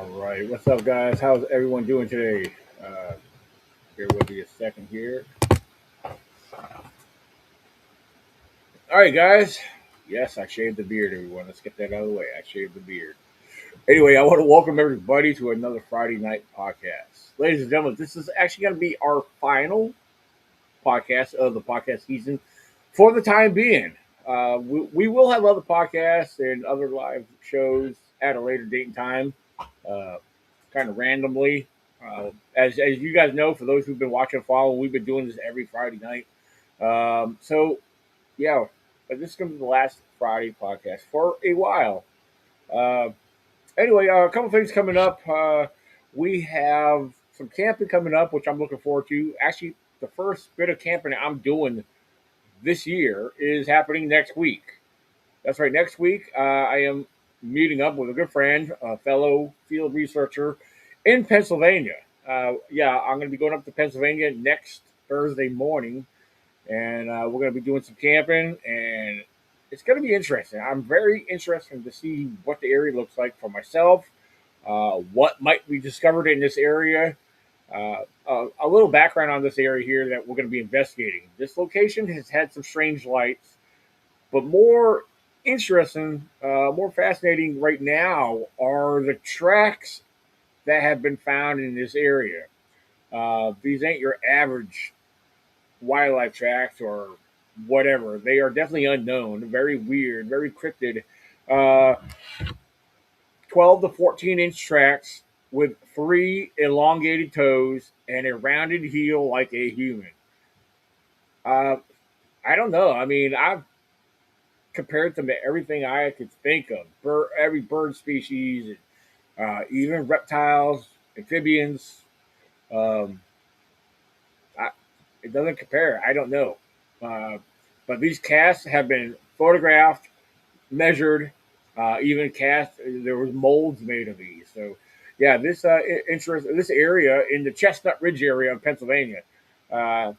All right, what's up, guys? How's everyone doing today? Bear with me a second here. All right, guys. Yes, I shaved the beard, everyone. Let's get that out of the way. I shaved the beard. Anyway, I want to welcome everybody to another Friday night podcast. Ladies and gentlemen, this is actually going to be our final podcast of the podcast season for the time being. We will have other podcasts and other live shows at a later date and time, uh, kind of randomly. As you guys know, for those who've been watching and following, we've been doing this every Friday night. So yeah, but this is going to be the last Friday podcast for a while. Uh, anyway, a couple things coming up. We have some camping coming up, which I'm looking forward to. Actually, the first bit of camping I'm doing this year is happening next week. That's right. Next week, I am meeting up with a good friend, a fellow field researcher in Pennsylvania. Yeah, I'm going to be going up to Pennsylvania next Thursday morning, and we're going to be doing some camping, and it's going to be interesting. I'm very interested to see what the area looks like for myself, what might be discovered in this area. A little background on this area here that we're going to be investigating. This location has had some strange lights, but more interesting, more fascinating right now are the tracks that have been found in this area. These ain't your average wildlife tracks or whatever. They are definitely unknown, very weird, very cryptid. Uh, 12 to 14-inch tracks with three elongated toes and a rounded heel like a human. Uh, I don't know. I mean, I've compared them to everything I could think of. Every bird species, even reptiles, amphibians. Um, I, it doesn't compare. I don't know. Uh, but these casts have been photographed, measured, even cast. There was molds made of these. So, yeah, this area in the Chestnut Ridge area of Pennsylvania. Uh,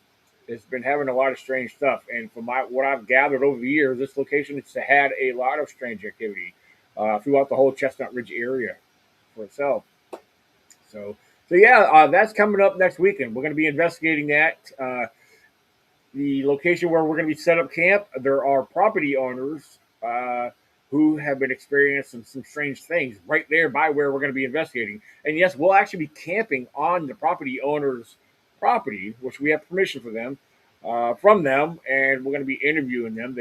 it's been having a lot of strange stuff. And from what I've gathered over the years, this location has had a lot of strange activity throughout the whole Chestnut Ridge area for itself. So yeah, that's coming up next weekend. We're going to be investigating that. The location where we're going to be set up camp, there are property owners who have been experiencing some strange things right there by where we're going to be investigating. And yes, we'll actually be camping on the property owner's property, which we have permission from them, and we're going to be interviewing them.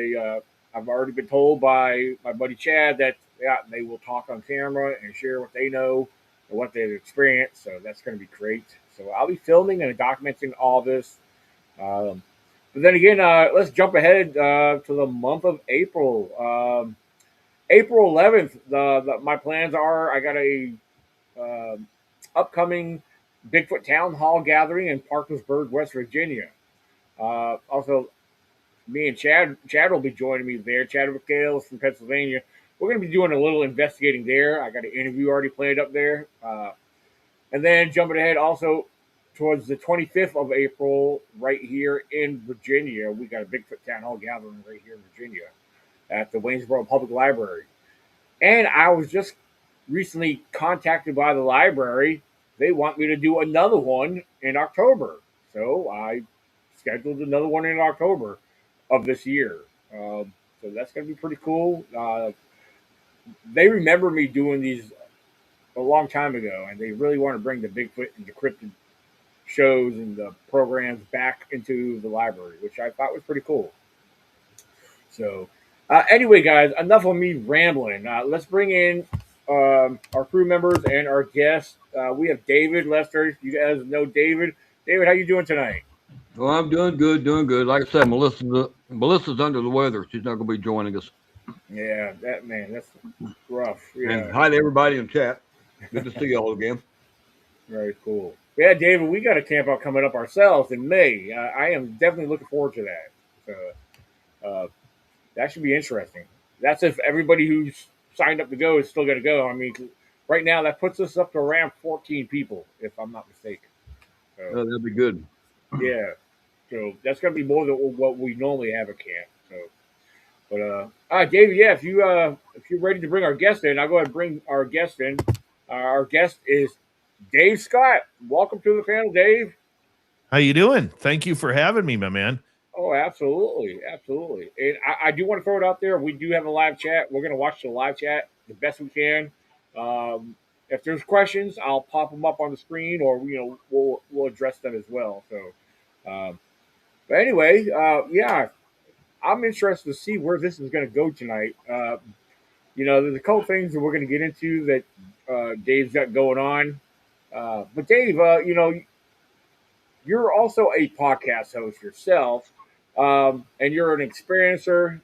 I've already been told by my buddy Chad that yeah, they will talk on camera and share what they know and what they've experienced. So that's going to be great. So I'll be filming and documenting all this. Um, but then again, let's jump ahead to the month of April. April 11th, my plans are I got a um upcoming Bigfoot Town Hall gathering in Parkersburg, West Virginia. Also, me and Chad will be joining me there. Chad McHale from Pennsylvania. We're going to be doing a little investigating there. I got an interview already planned up there. And then jumping ahead also towards the 25th of April, right here in Virginia, we got a Bigfoot Town Hall gathering right here in Virginia at the Waynesboro Public Library. And I was just recently contacted by the library. They want me to do another one in October. So I scheduled another one in October of this year. So that's going to be pretty cool. They remember me doing these a long time ago, and they really want to bring the Bigfoot and the cryptid shows and the programs back into the library, which I thought was pretty cool. So, anyway, guys, enough of me rambling. Let's bring in our crew members and our guests. We have David Lester. You guys know David. David, how you doing tonight? Well, I'm doing good, doing good. Like I said, Melissa's under the weather. She's not going to be joining us. Yeah, that man, that's rough. And Yeah, hi to everybody in chat. Good to see you all again. very cool. Yeah, David, we got a camp out coming up ourselves in May. I am definitely looking forward to that. Uh, that should be interesting. That's if everybody who's signed up to go is still going to go. I mean, right now that puts us up to around 14 people, if I'm not mistaken. So That'll be good. yeah, so that's going to be more than what we normally have at camp. So, but all right, David, yeah, if you're ready to bring our guest in, I'll go ahead and bring our guest in. Our guest is Dave Scott. Welcome to the panel, Dave. How you doing? Thank you for having me, my man. Oh, absolutely, absolutely. And I do want to throw it out there. We do have a live chat. We're going to watch the live chat the best we can. Um, if there's questions, I'll pop them up on the screen, or we'll address them as well. So, but anyway, yeah, I'm interested to see where this is going to go tonight. There's a couple things that we're going to get into that Dave's got going on. But Dave, you're also a podcast host yourself, and you're an experiencer.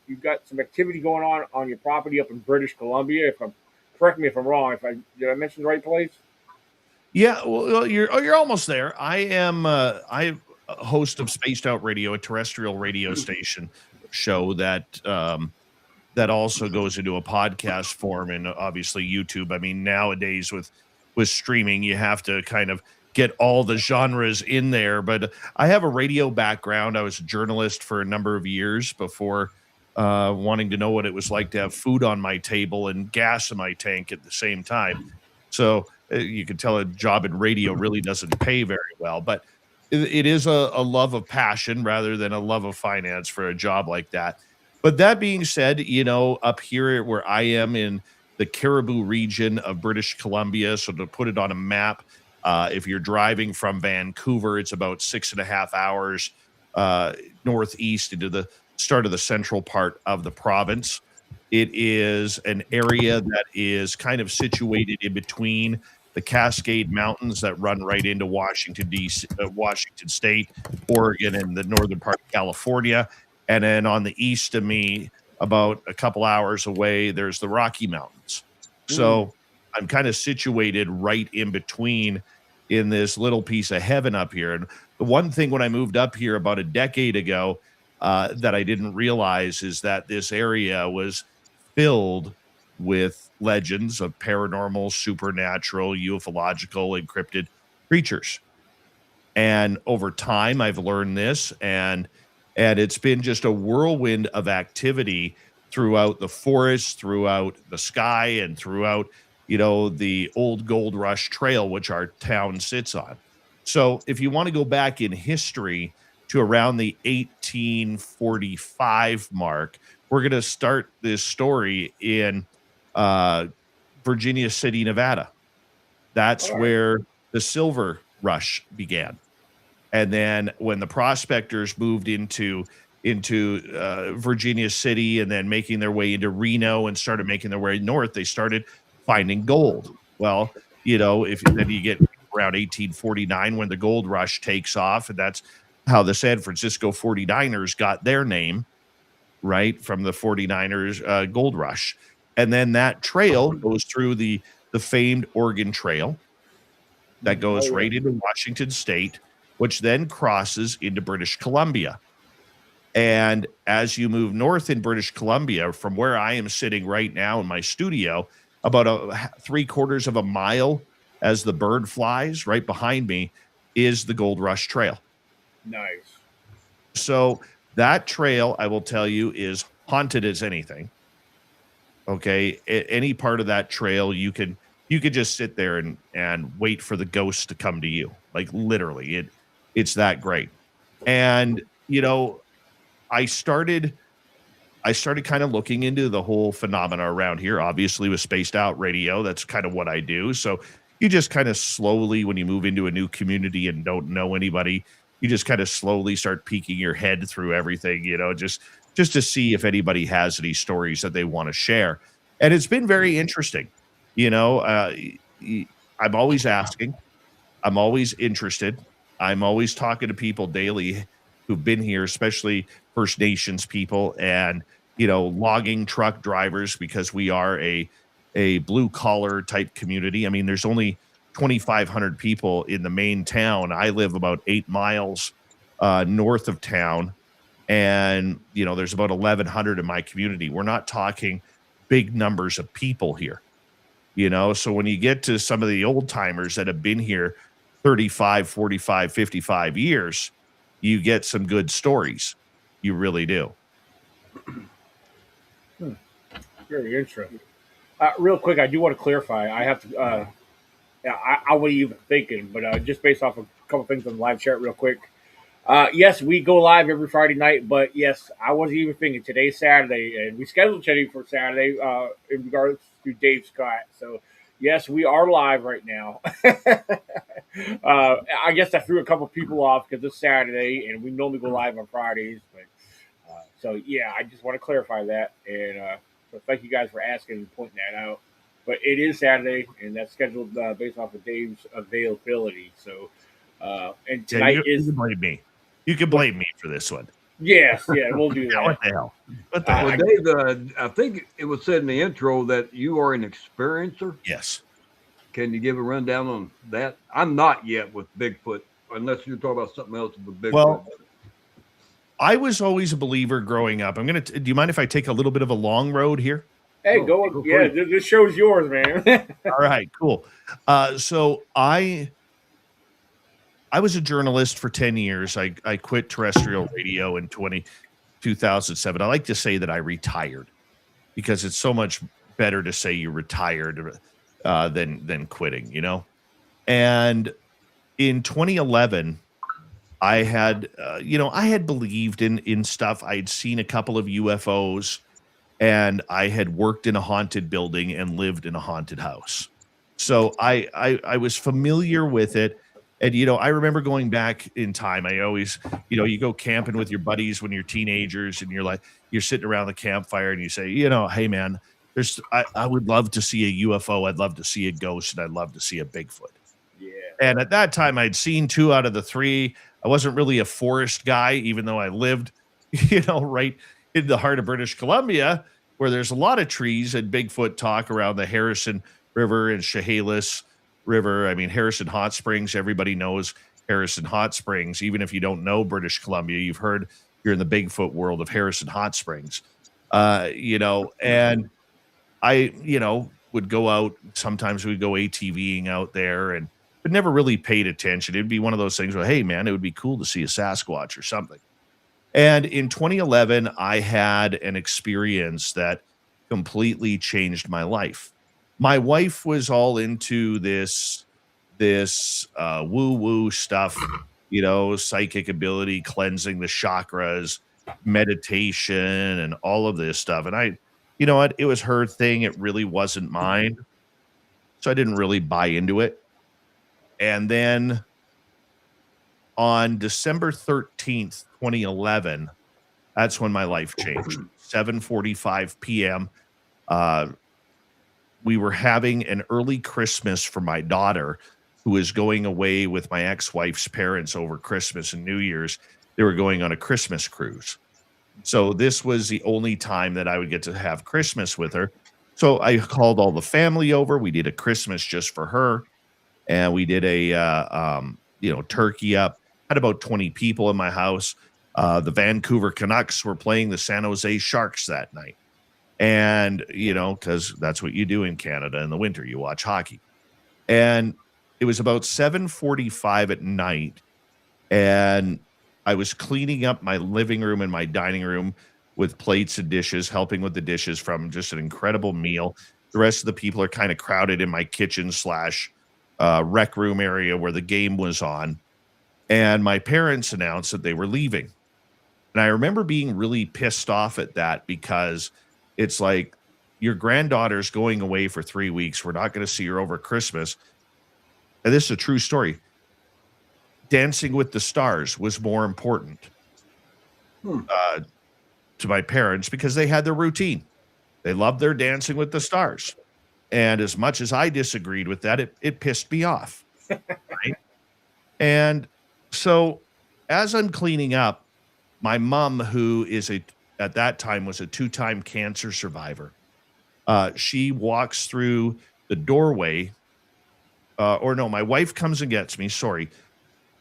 You've got some activity going on your property up in British Columbia. If I'm correct me if I'm wrong. If I did I mention the right place? Yeah, well, you're almost there. I a host of Spaced Out Radio, a terrestrial radio station show that also goes into a podcast form and obviously YouTube. I mean, nowadays with streaming, you have to kind of get all the genres in there. But I have a radio background. I was a journalist for a number of years before wanting to know what it was like to have food on my table and gas in my tank at the same time. So you can tell a job in radio really doesn't pay very well, but it is a love of passion rather than a love of finance for a job like that. But that being said, up here where I am in the Caribou region of British Columbia, so to put it on a map, if you're driving from Vancouver, it's about 6.5 hours northeast into the start of the central part of the province. It is an area that is kind of situated in between the Cascade Mountains that run right into Washington, D.C., Washington State, Oregon, and the northern part of California. And then on the east of me, about a couple hours away, there's the Rocky Mountains. So I'm kind of situated right in between in this little piece of heaven up here. And the one thing when I moved up here about a decade ago that I didn't realize is that this area was filled with legends of paranormal, supernatural, ufological, encrypted creatures. And over time, I've learned this, and it's been just a whirlwind of activity throughout the forest, throughout the sky, and throughout the old Gold Rush Trail, which our town sits on. So, if you want to go back in history to around the 1845 mark, we're going to start this story in Virginia City, Nevada. That's where the silver rush began. And then when the prospectors moved into Virginia City and then making their way into Reno and started making their way north, they started finding gold. Well, if then you get around 1849 when the gold rush takes off, and that's how the San Francisco 49ers got their name, right, from the 49ers gold rush. And then that trail goes through the famed Oregon Trail that goes right into Washington State, which then crosses into British Columbia. And as you move north in British Columbia, from where I am sitting right now in my studio, about 3/4 of a mile as the bird flies right behind me is the Gold Rush Trail. Nice. So that trail, I will tell you, is haunted as anything. Okay. Any part of that trail, you could just sit there and wait for the ghosts to come to you. Like literally, it's that great. And I started kind of looking into the whole phenomena around here, obviously with Spaced Out Radio. That's kind of what I do. So you just kind of slowly, when you move into a new community and don't know anybody, you just kind of slowly start peeking your head through everything, just to see if anybody has any stories that they want to share. And it's been very interesting. I'm always asking. I'm always interested. I'm always talking to people daily who've been here, especially First Nations people and, logging truck drivers, because we are a blue collar type community. I mean, there's only 2,500 people in the main town. I live about 8 miles north of town. And, there's about 1,100 in my community. We're not talking big numbers of people here. So when you get to some of the old timers that have been here 35, 45, 55 years, you get some good stories. You really do. Very interesting. Real quick, I do want to clarify. I have to. Yeah, I wasn't even thinking, but just based off of a couple things on the live chat, real quick. Yes, we go live every Friday night, but yes, I wasn't even thinking today's Saturday, and we scheduled today for Saturday in regards to Dave Scott. So, yes, we are live right now. I guess I threw a couple people off because it's Saturday, and we normally go live on Fridays. But so, yeah, I just want to clarify that, and so thank you guys for asking and pointing that out. But it is Saturday, and that's scheduled based off of Dave's availability. So, and Yeah, tonight you is can blame me. You can blame me for this one. yes, yeah, we'll do Yeah, that. what the hell? What the Well, hell? Dave, I think it was said in the intro that you are an experiencer. Yes. Can you give a rundown on that? I'm not yet with Bigfoot, unless you're talking about something else with Bigfoot. Well, I was always a believer growing up. Do you mind if I take a little bit of a long road here? Hey, No, go. go Yeah, free. this show's yours, man. All right, cool. So I was a journalist for 10 years. I quit terrestrial radio in 2007. I like to say that I retired because it's so much better to say you retired than quitting, you know? And in 2011, I had, I had believed in stuff. I'd seen a couple of UFOs, and I had worked in a haunted building and lived in a haunted house. So I was familiar with it. And I remember going back in time. I always, you go camping with your buddies when you're teenagers, and you're sitting around the campfire, and you say, hey man, I would love to see a UFO. I'd love to see a ghost, and I'd love to see a Bigfoot. Yeah, And at that time, I'd seen two out of the three. I wasn't really a forest guy, even though I lived, right in the heart of British Columbia, where there's a lot of trees and Bigfoot talk around the Harrison River and Chehalis River. I mean, Harrison Hot Springs, everybody knows Harrison Hot Springs. Even if you don't know British Columbia, you've heard you're in the Bigfoot world of Harrison Hot Springs. And I, would go out. Sometimes we'd go ATVing out there, but never really paid attention. It'd be one of those things where, hey, man, it would be cool to see a Sasquatch or something. And in 2011, I had an experience that completely changed my life. My wife was all into this woo woo stuff, psychic ability, cleansing the chakras, meditation, and all of this stuff. And you know what? It was her thing. It really wasn't mine. So I didn't really buy into it. And then on December 13th, 2011, that's when my life changed. 7:45 p.m. We were having an early Christmas for my daughter, who was going away with my ex-wife's parents over Christmas and New Year's. They were going on a Christmas cruise. So this was the only time that I would get to have Christmas with her. So I called all the family over. We did a Christmas just for her, and we did a turkey up. Had about 20 people in my house. The Vancouver Canucks were playing the San Jose Sharks that night. And, because that's what you do in Canada in the winter, you watch hockey. And it was about 7:45 at night, and I was cleaning up my living room and my dining room with plates and dishes, helping with the dishes from just an incredible meal. The rest of the people are kind of crowded in my kitchen / rec room area where the game was on. And my parents announced that they were leaving. And I remember being really pissed off at that, because it's like, your granddaughter's going away for 3 weeks. We're not going to see her over Christmas. And this is a true story. Dancing with the Stars was more important to my parents, because they had their routine. They loved their Dancing with the Stars. And as much as I disagreed with that, it pissed me off. Right? And so as I'm cleaning up, my mom, who at that time was a 2-time cancer survivor, she walks through the doorway. My wife comes and gets me. Sorry.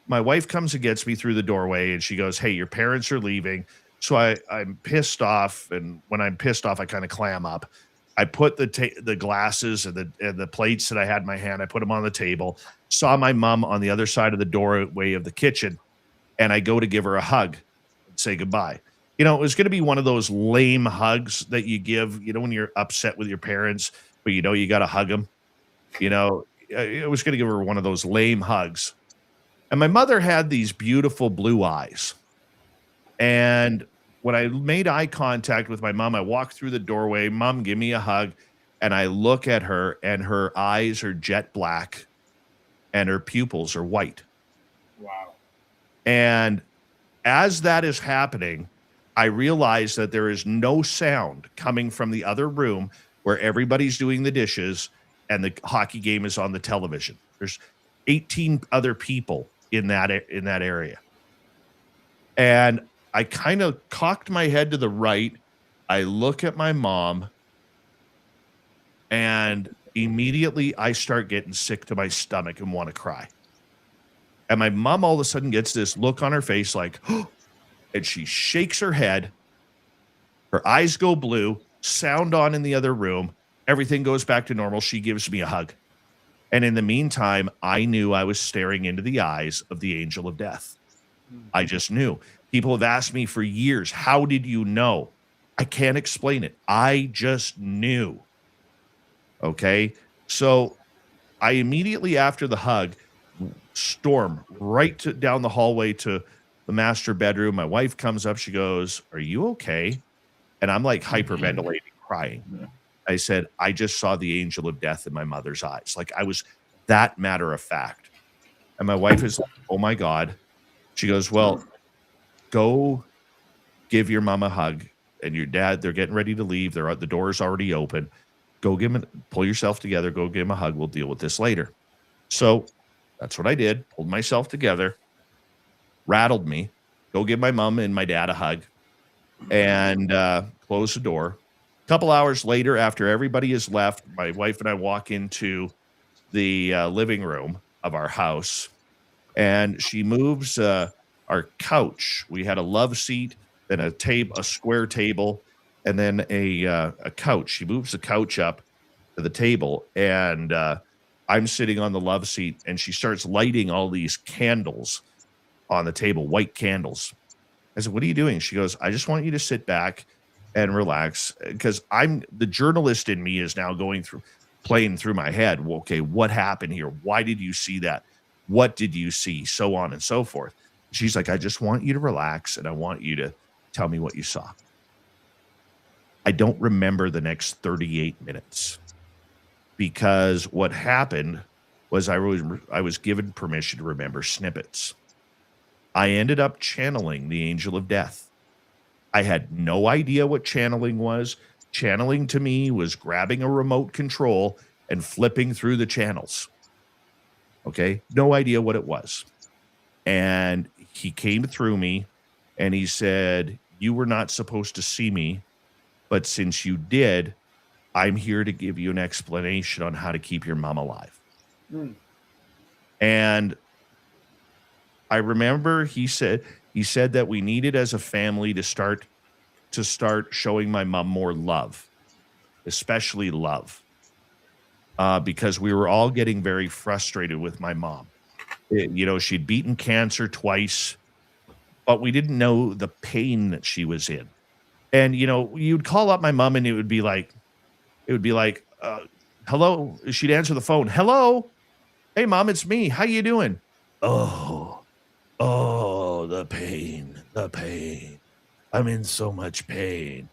My wife comes and gets me through the doorway, and she goes, hey, your parents are leaving. So I'm pissed off. And when I'm pissed off, I kind of clam up. I put the glasses and the plates that I had in my hand, I put them on the table, saw my mom on the other side of the doorway of the kitchen, and I go to give her a hug and say goodbye. It was going to be one of those lame hugs that you give, when you're upset with your parents, but you got to hug them. I was going to give her one of those lame hugs. And my mother had these beautiful blue eyes. And when I made eye contact with my mom, I walked through the doorway. Mom, give me a hug. And I look at her, and her eyes are jet black, and her pupils are white. Wow. And as that is happening, I realize that there is no sound coming from the other room where everybody's doing the dishes and the hockey game is on the television. There's 18 other people in that area. And I kind of cocked my head to the right. I look at my mom, and immediately I start getting sick to my stomach and want to cry. And my mom all of a sudden gets this look on her face like, oh, and she shakes her head. Her eyes go blue, sound on in the other room. Everything goes back to normal. She gives me a hug. And in the meantime, I knew I was staring into the eyes of the angel of death. I just knew. People have asked me for years, how did you know? I can't explain it. I just knew. Okay. So I immediately after the hug storm right down the hallway to the master bedroom. My wife comes up. She goes, "Are you okay?" And I'm like hyperventilating, crying. I said, "I just saw the angel of death in my mother's eyes." Like I was that matter of fact. And my wife is like, "Oh my God." She goes, "Well, go give your mom a hug and your dad. They're getting ready to leave. The door's already open. Go pull yourself together. Go give him a hug. We'll deal with this later." So that's what I did. Pulled myself together, rattled me, go give my mom and my dad a hug, and close the door. A couple hours later, after everybody has left, my wife and I walk into the living room of our house, and she moves our couch. We had a love seat, then a square table, and then a couch. She moves the couch up to the table, and I'm sitting on the love seat, and she starts lighting all these candles on the table, white candles. I said, "What are you doing?" She goes, "I just want you to sit back and relax," because the journalist in me is now playing through my head. Well, okay, what happened here? Why did you see that? What did you see? So on and so forth. She's like, "I just want you to relax, and I want you to tell me what you saw." I don't remember the next 38 minutes because what happened was I was given permission to remember snippets. I ended up channeling the angel of death. I had no idea what channeling was. Channeling to me was grabbing a remote control and flipping through the channels. Okay. No idea what it was. And he came through me and he said, "You were not supposed to see me, but since you did, I'm here to give you an explanation on how to keep your mom alive." And I remember he said that we needed as a family to start showing my mom more love, especially love, because we were all getting very frustrated with my mom. She'd beaten cancer twice, but we didn't know the pain that she was in. And, you'd call up my mom and it would be like, hello. She'd answer the phone. "Hello. Hey, Mom, it's me. How you doing?" Oh, the pain. I'm in so much pain.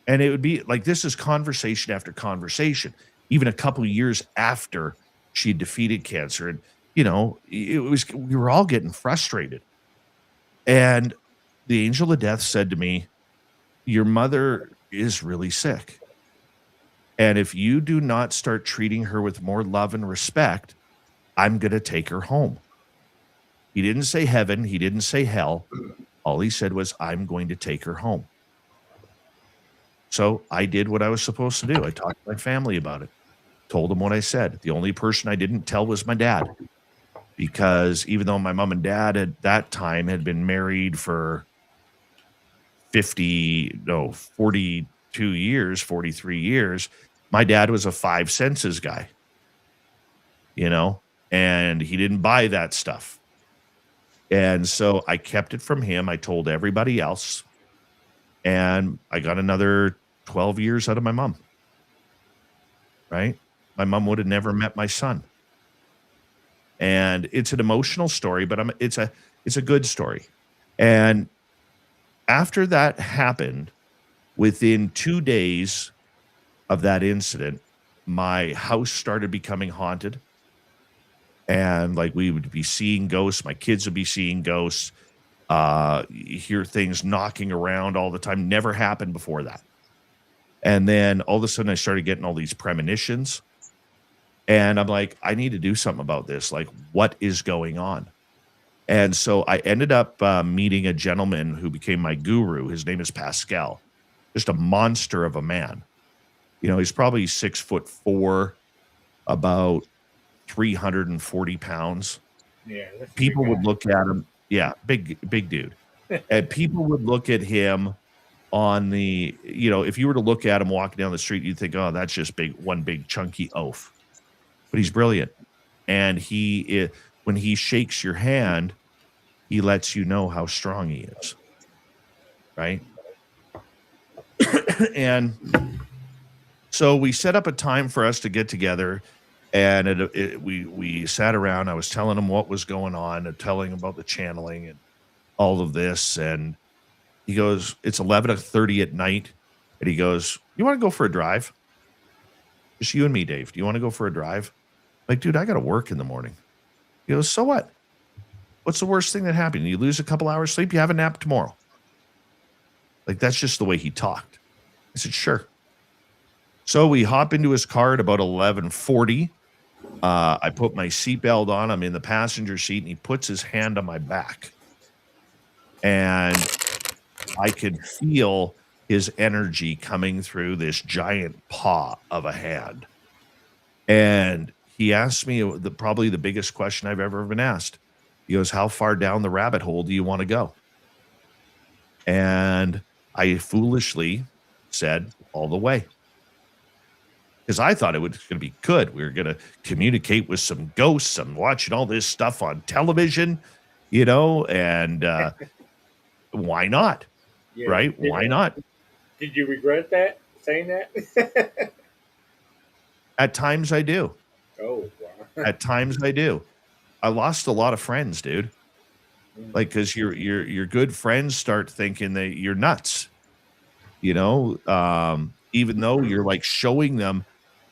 And it would be like, this is conversation after conversation, even a couple of years after she had defeated cancer. And, we were all getting frustrated. And the angel of death said to me, "Your mother is really sick. And if you do not start treating her with more love and respect, I'm going to take her home." He didn't say heaven. He didn't say hell. All he said was, "I'm going to take her home." So I did what I was supposed to do. I talked to my family about it, told them what I said. The only person I didn't tell was my dad, because even though my mom and dad at that time had been married for 42 years, 43 years, my dad was a five senses guy, and he didn't buy that stuff. And so I kept it from him. I told everybody else, and I got another 12 years out of my mom. right? My mom would have never met my son. And it's an emotional story, but it's a good story. And after that happened, within 2 days of that incident, my house started becoming haunted. And like we would be seeing ghosts, my kids would be seeing ghosts, you hear things knocking around all the time. Never happened before that. And then all of a sudden I started getting all these premonitions. And I'm like, I need to do something about this. Like, what is going on? And so I ended up meeting a gentleman who became my guru. His name is Pascal, just a monster of a man. You know, he's probably 6'4", about 340 pounds. Yeah, that's a People big would guy. look at him. Yeah, big dude. And people would look at him on the, you know, if you were to look at him walking down the street, you'd think, oh, that's just one big chunky oaf. But he's brilliant. And when he shakes your hand, he lets you know how strong he is. Right. And so we set up a time for us to get together, and we sat around. I was telling him what was going on and telling him about the channeling and all of this. And he goes, it's 11:30 at night. And he goes, you want to go for a drive? Just you and me, Dave. Do you want to go for a drive? Like, dude, I got to work in the morning. He goes, so what? What's the worst thing that happened? You lose a couple hours sleep, you have a nap tomorrow. Like, that's just the way he talked. I said, sure. So we hop into his car at about 11:40. I put my seatbelt on. I'm in the passenger seat, and he puts his hand on my back. And I could feel his energy coming through this giant paw of a hand. And he asked me probably the biggest question I've ever been asked. He goes, how far down the rabbit hole do you want to go? And I foolishly said, all the way. Because I thought it was going to be good. We were going to communicate with some ghosts. I'm watching all this stuff on television, you know, and why not? Yeah. Right? Why not? Did you regret that, saying that? At times I do. Oh, wow. At times I do. I lost a lot of friends, dude. Like, because your good friends start thinking that you're nuts, you know, even though you're like showing them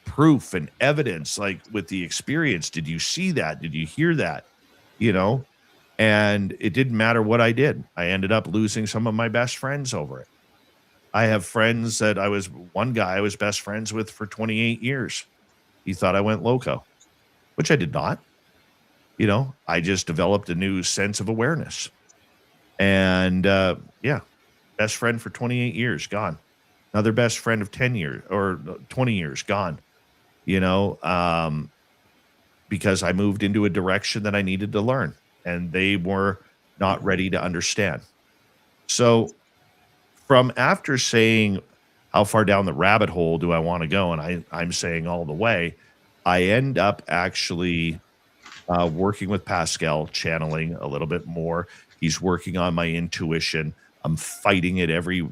proof and evidence, like with the experience. Did you see that? Did you hear that? You know, and it didn't matter what I did. I ended up losing some of my best friends over it. I have friends that one guy I was best friends with for 28 years. He thought I went loco, which I did not. You know, I just developed a new sense of awareness. And yeah, best friend for 28 years, gone. Another best friend of 10 years or 20 years, gone. You know, because I moved into a direction that I needed to learn, and they were not ready to understand. So from after saying, how far down the rabbit hole do I want to go? And I'm saying all the way, I end up actually working with Pascal, channeling a little bit more. He's working on my intuition. I'm fighting it every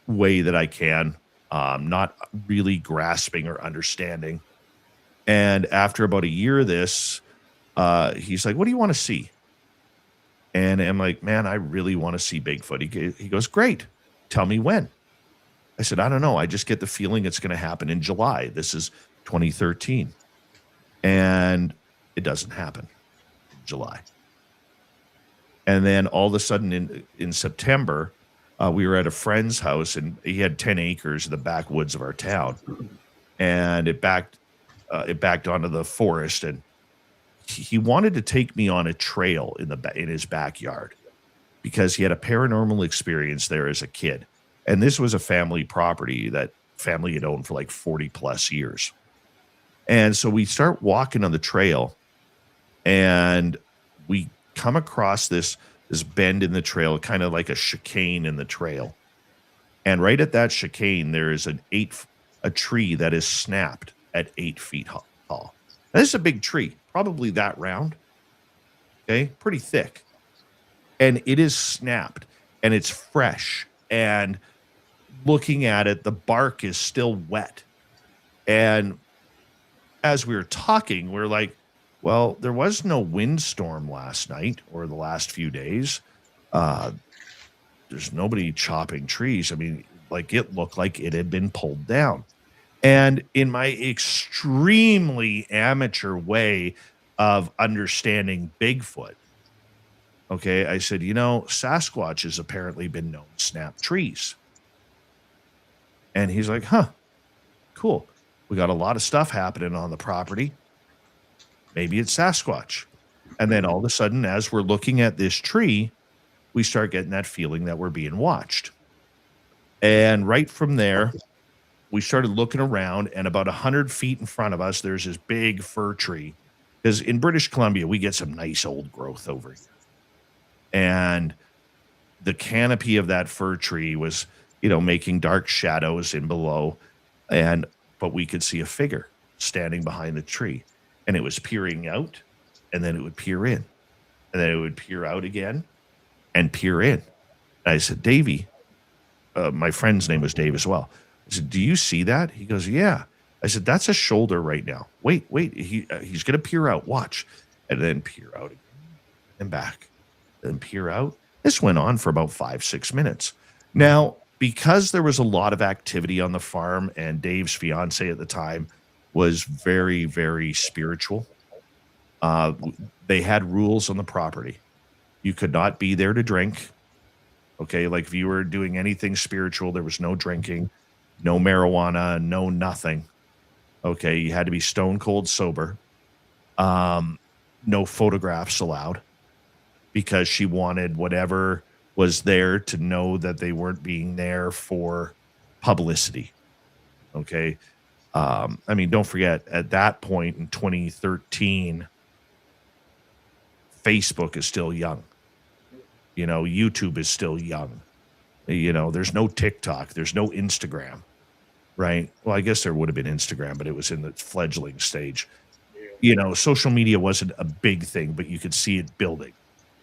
way that I can, not really grasping or understanding. And after about a year of this, he's like, what do you want to see? And I'm like, man, I really want to see Bigfoot. He goes, great. Tell me when. I said, I don't know. I just get the feeling it's going to happen in July. This is 2013. And it doesn't happen in July. And then all of a sudden in September, we were at a friend's house, and he had 10 acres in the backwoods of our town. And it backed onto the forest, and he wanted to take me on a trail in his backyard because he had a paranormal experience there as a kid. And this was a family property that family had owned for like 40 plus years. And so we start walking on the trail, and we come across this bend in the trail, kind of like a chicane in the trail. And right at that chicane, there is a tree that is snapped at 8 feet tall. Now, this is a big tree, probably that round. Okay, pretty thick. And it is snapped, and it's fresh. And looking at it, the bark is still wet. And as we were talking, we're like, well, there was no windstorm last night or the last few days. There's nobody chopping trees. I mean, like it looked like it had been pulled down. And in my extremely amateur way of understanding Bigfoot, okay, I said, Sasquatch has apparently been known to snap trees. And he's like, huh, cool. We got a lot of stuff happening on the property. Maybe it's Sasquatch. And then all of a sudden, as we're looking at this tree, we start getting that feeling that we're being watched. And right from there, we started looking around, and about 100 feet in front of us, there's this big fir tree. Because in British Columbia, we get some nice old growth over here. And the canopy of that fir tree was, making dark shadows in below. But we could see a figure standing behind the tree. And it was peering out, and then it would peer in. And then it would peer out again and peer in. And I said, Davey, my friend's name was Dave as well. I said, do you see that? He goes, yeah. I said, that's a shoulder right now. Wait. He's going to peer out. Watch. And then peer out again and back. Then peer out. This went on for about 5-6 minutes. Now, because there was a lot of activity on the farm and Dave's fiance at the time was very, very spiritual, they had rules on the property. You could not be there to drink. Okay, like if you were doing anything spiritual, there was no drinking, no marijuana, no nothing. Okay, you had to be stone cold sober. No photographs allowed because she wanted whatever was there to know that they weren't being there for publicity. Okay. Don't forget, at that point in 2013, Facebook is still young. YouTube is still young. There's no TikTok. There's no Instagram, right? Well, I guess there would have been Instagram, but it was in the fledgling stage. Yeah. Social media wasn't a big thing, but you could see it building.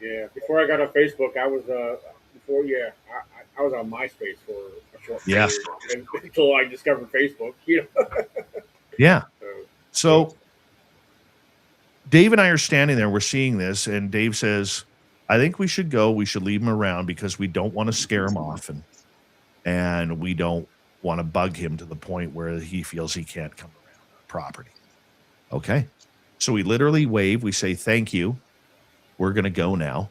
Yeah. Before I got on Facebook, I was I was on MySpace for a short period until I discovered Facebook. Yeah. So Dave and I are standing there. We're seeing this, and Dave says, I think we should go. We should leave him around because we don't want to scare him off, and we don't want to bug him to the point where he feels he can't come around our property. Okay. So we literally wave. We say, thank you. We're going to go now.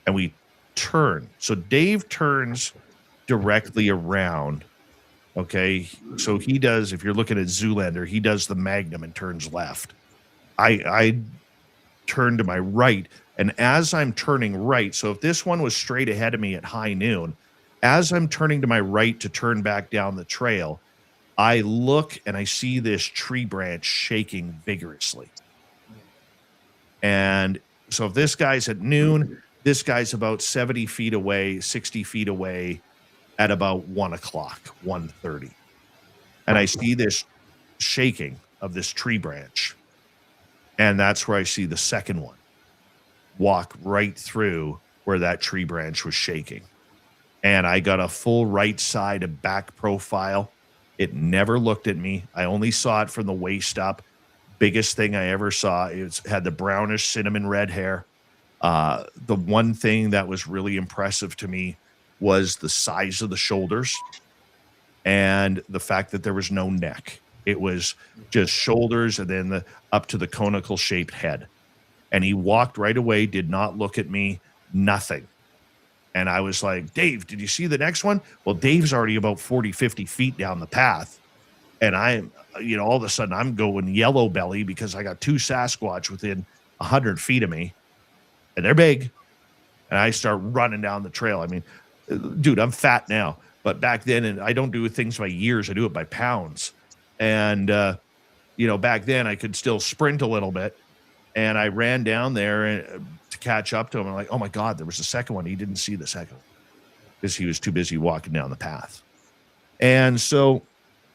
And we turn. So Dave turns directly around. Okay. So he does, if you're looking at Zoolander, he does the Magnum and turns left. I turn to my right. And as I'm turning right, so if this one was straight ahead of me at high noon, as I'm turning to my right to turn back down the trail, I look and I see this tree branch shaking vigorously. And so if this guy's at noon, this guy's about 70 feet away, 60 feet away at about 1 o'clock, 1:30. And I see this shaking of this tree branch. And that's where I see the second one walk right through where that tree branch was shaking. And I got a full right side and back profile. It never looked at me. I only saw it from the waist up. Biggest thing I ever saw. It had the brownish cinnamon red hair. The one thing that was really impressive to me was the size of the shoulders and the fact that there was no neck. It was just shoulders and then up to the conical shaped head. And he walked right away, did not look at me, nothing. And I was like, Dave, did you see the next one? Well, Dave's already about 40, 50 feet down the path. And all of a sudden I'm going yellow belly because I got two Sasquatch within 100 feet of me. And they're big. And I start running down the trail. I mean, dude, I'm fat now. But back then, and I don't do things by years. I do it by pounds. And, back then I could still sprint a little bit. And I ran down there to catch up to him. I'm like, oh, my God, there was a second one. He didn't see the second one because he was too busy walking down the path. And so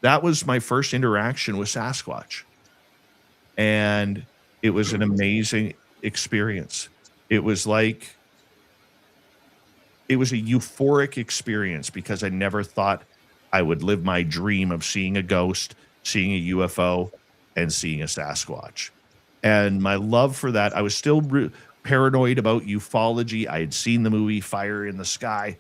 that was my first interaction with Sasquatch. And it was an amazing experience. It was a euphoric experience because I never thought I would live my dream of seeing a ghost, seeing a UFO and seeing a Sasquatch. And my love for that, I was still paranoid about ufology. I had seen the movie Fire in the Sky,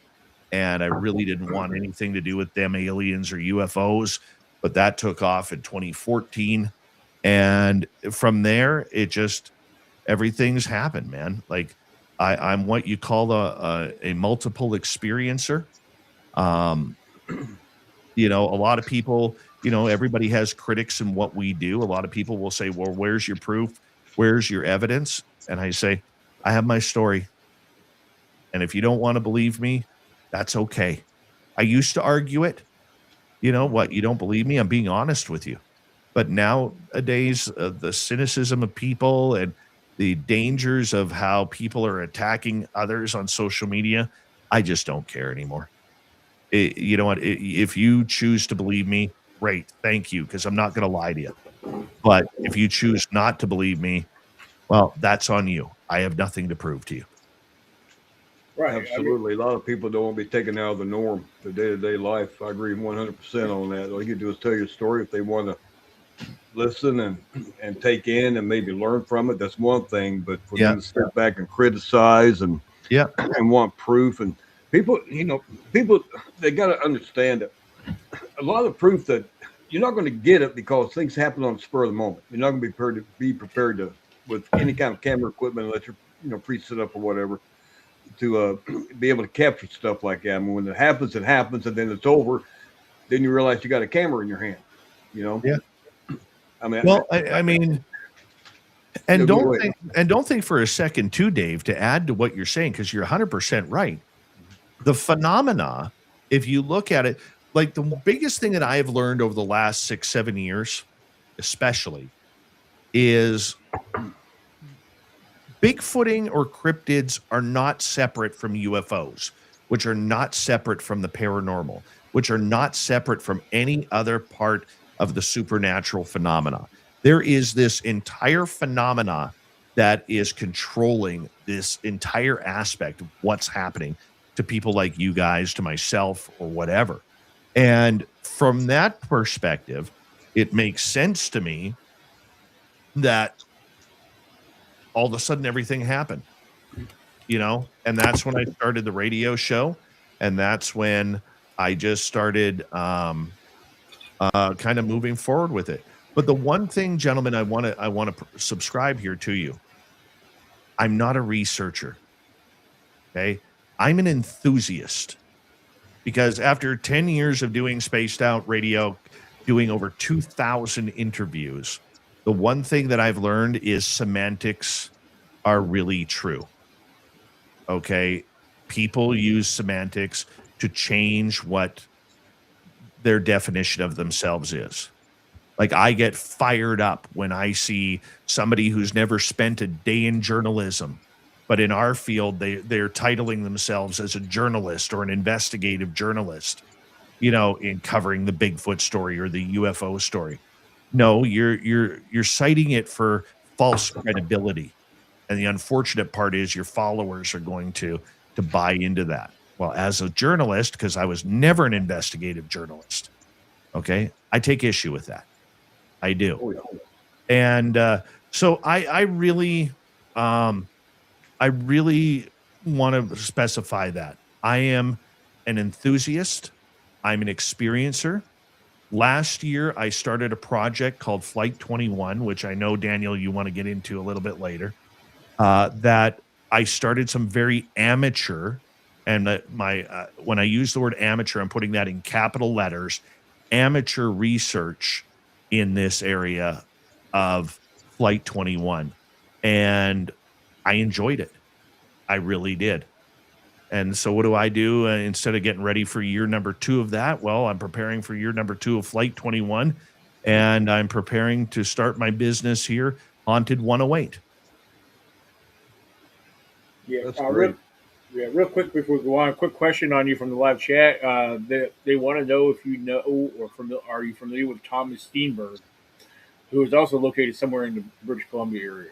and I really didn't want anything to do with them aliens or UFOs. But that took off in 2014. And from there, it just, everything's happened, man. Like I'm what you call a multiple experiencer. You know, a lot of people, you know, everybody has critics in what we do. A lot of people will say, well, where's your proof? Where's your evidence? And I say, I have my story. And if you don't want to believe me, that's okay. I used to argue it. You know what? You don't believe me? I'm being honest with you. But nowadays, the cynicism of people and the dangers of how people are attacking others on social media, I just don't care anymore. You know what? If you choose to believe me, great. Thank you, because I'm not going to lie to you. But if you choose not to believe me, well, that's on you. I have nothing to prove to you. Right. Absolutely. A lot of people don't want to be taken out of the norm, the day-to-day life. I agree 100% on that. All you can do is tell your story. If they want to listen and take in and maybe learn from it, that's one thing. But for them to step back and criticize and want proof, and people, you know, they got to understand that a lot of proof that you're not going to get it because things happen on the spur of the moment. You're not going to be prepared to with any kind of camera equipment unless you're, you know, pre-set up or whatever, to be able to capture stuff like that. I mean, when it happens, and then it's over. Then you realize you got a camera in your hand, you know? Yeah. I mean, well, I mean, and don't think for a second too, Dave, to add to what you're saying, because you're 100% right. The phenomena, if you look at it, like the biggest thing that I have learned over the last 6-7 years, especially, is Bigfooting or cryptids are not separate from UFOs, which are not separate from the paranormal, which are not separate from any other part of the supernatural phenomena. There is this entire phenomena that is controlling this entire aspect of what's happening to people like you guys, to myself, or whatever. And from that perspective, it makes sense to me that all of a sudden everything happened, you know, and that's when I started the radio show. And that's when I just started kind of moving forward with it. But the one thing, gentlemen, I want to subscribe here to you. I'm not a researcher. Okay. I'm an enthusiast, because after 10 years of doing spaced out radio, doing over 2,000 interviews, the one thing that I've learned is semantics are really true. Okay. People use semantics to change what their definition of themselves is. Like, I get fired up when I see somebody who's never spent a day in journalism, but in our field, they're titling themselves as a journalist or an investigative journalist, you know, in covering the Bigfoot story or the UFO story. No, you're citing it for false credibility. And the unfortunate part is your followers are going to buy into that. Well, as a journalist, because I was never an investigative journalist, okay, I take issue with that. I do. And so I really want to specify that I am an enthusiast. I'm an experiencer. Last year, I started a project called Flight 21, which I know, Daniel, you want to get into a little bit later. That I started some very amateur, and when I use the word amateur, I'm putting that in capital letters, amateur research in this area of Flight 21. And I enjoyed it. I really did. And so what do I do instead of getting ready for year number 2 of that? Well, I'm preparing for year number 2 of Flight 21, and I'm preparing to start my business here, Haunted 108. Yeah, real quick before we go on, a quick question on you from the live chat. They want to know if you know or are you familiar with Thomas Steenberg, who is also located somewhere in the British Columbia area.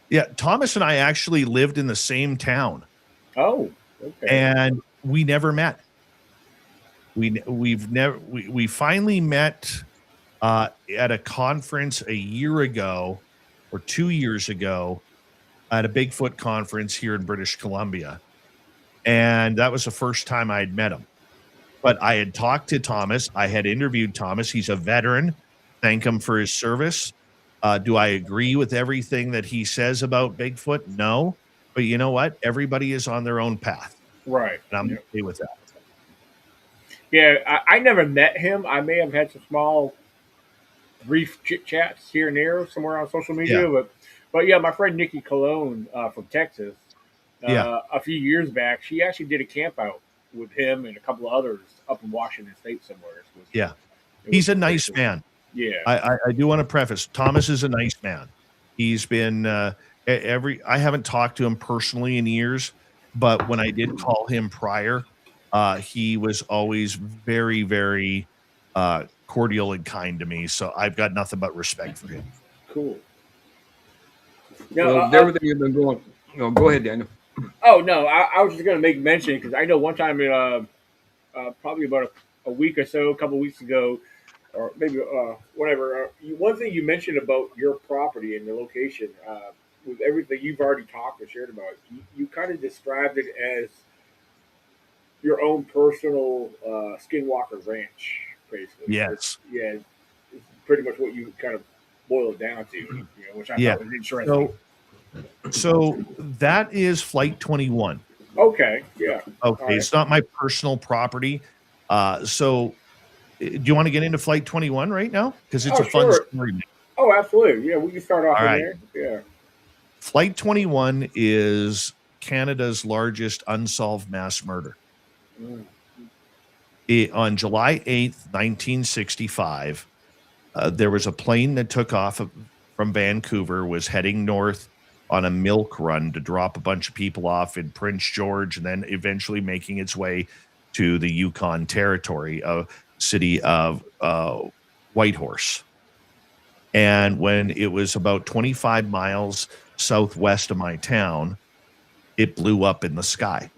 Yeah, Thomas and I actually lived in the same town. Oh, okay. And we never met. We finally met at a conference a year ago or 2 years ago at a Bigfoot conference here in British Columbia. And that was the first time I'd met him. But I had talked to Thomas. I had interviewed Thomas. He's a veteran. Thank him for his service. Do I agree with everything that he says about Bigfoot? No. But you know what? Everybody is on their own path. Right. And I'm Yeah. okay with that. Yeah, I never met him. I may have had some small, brief chit chats here and there somewhere on social media, Yeah. but yeah, my friend Nikki Cologne from Texas, Yeah. a few years back, she actually did a camp out with him and a couple of others up in Washington State somewhere. Yeah. It He's a was nice pretty cool. man. Yeah. I do want to preface Thomas is a nice man. He's been I haven't talked to him personally in years, but when I did call him prior, he was always very, very cordial and kind to me. So I've got nothing but respect for him. Cool. No, Well, everything you've been going. No, go ahead, Daniel. oh no, I was just going to make mention because I know one time probably about a week or so, a couple of weeks ago, or maybe whatever. One thing you mentioned about your property and the location, with everything you've already talked and shared about, you kind of described it as your own personal Skinwalker Ranch, basically. Yes. Yeah, it's pretty much what you kind of boil it down to, which I Yeah. thought was interesting. So that is Flight 21. Okay, yeah. Okay, All right. it's not my personal property. So do you want to get into Flight 21 right now? Because it's Oh, a fun sure. story. Oh, absolutely. Yeah, we can start off All in right. there. Yeah. Flight 21 is Canada's largest unsolved mass murder. Mm. On July 8th, 1965, there was a plane that took off from Vancouver, was heading north on a milk run to drop a bunch of people off in Prince George and then eventually making its way to the Yukon Territory, city of Whitehorse. And when it was about 25 miles southwest of my town, it blew up in the sky.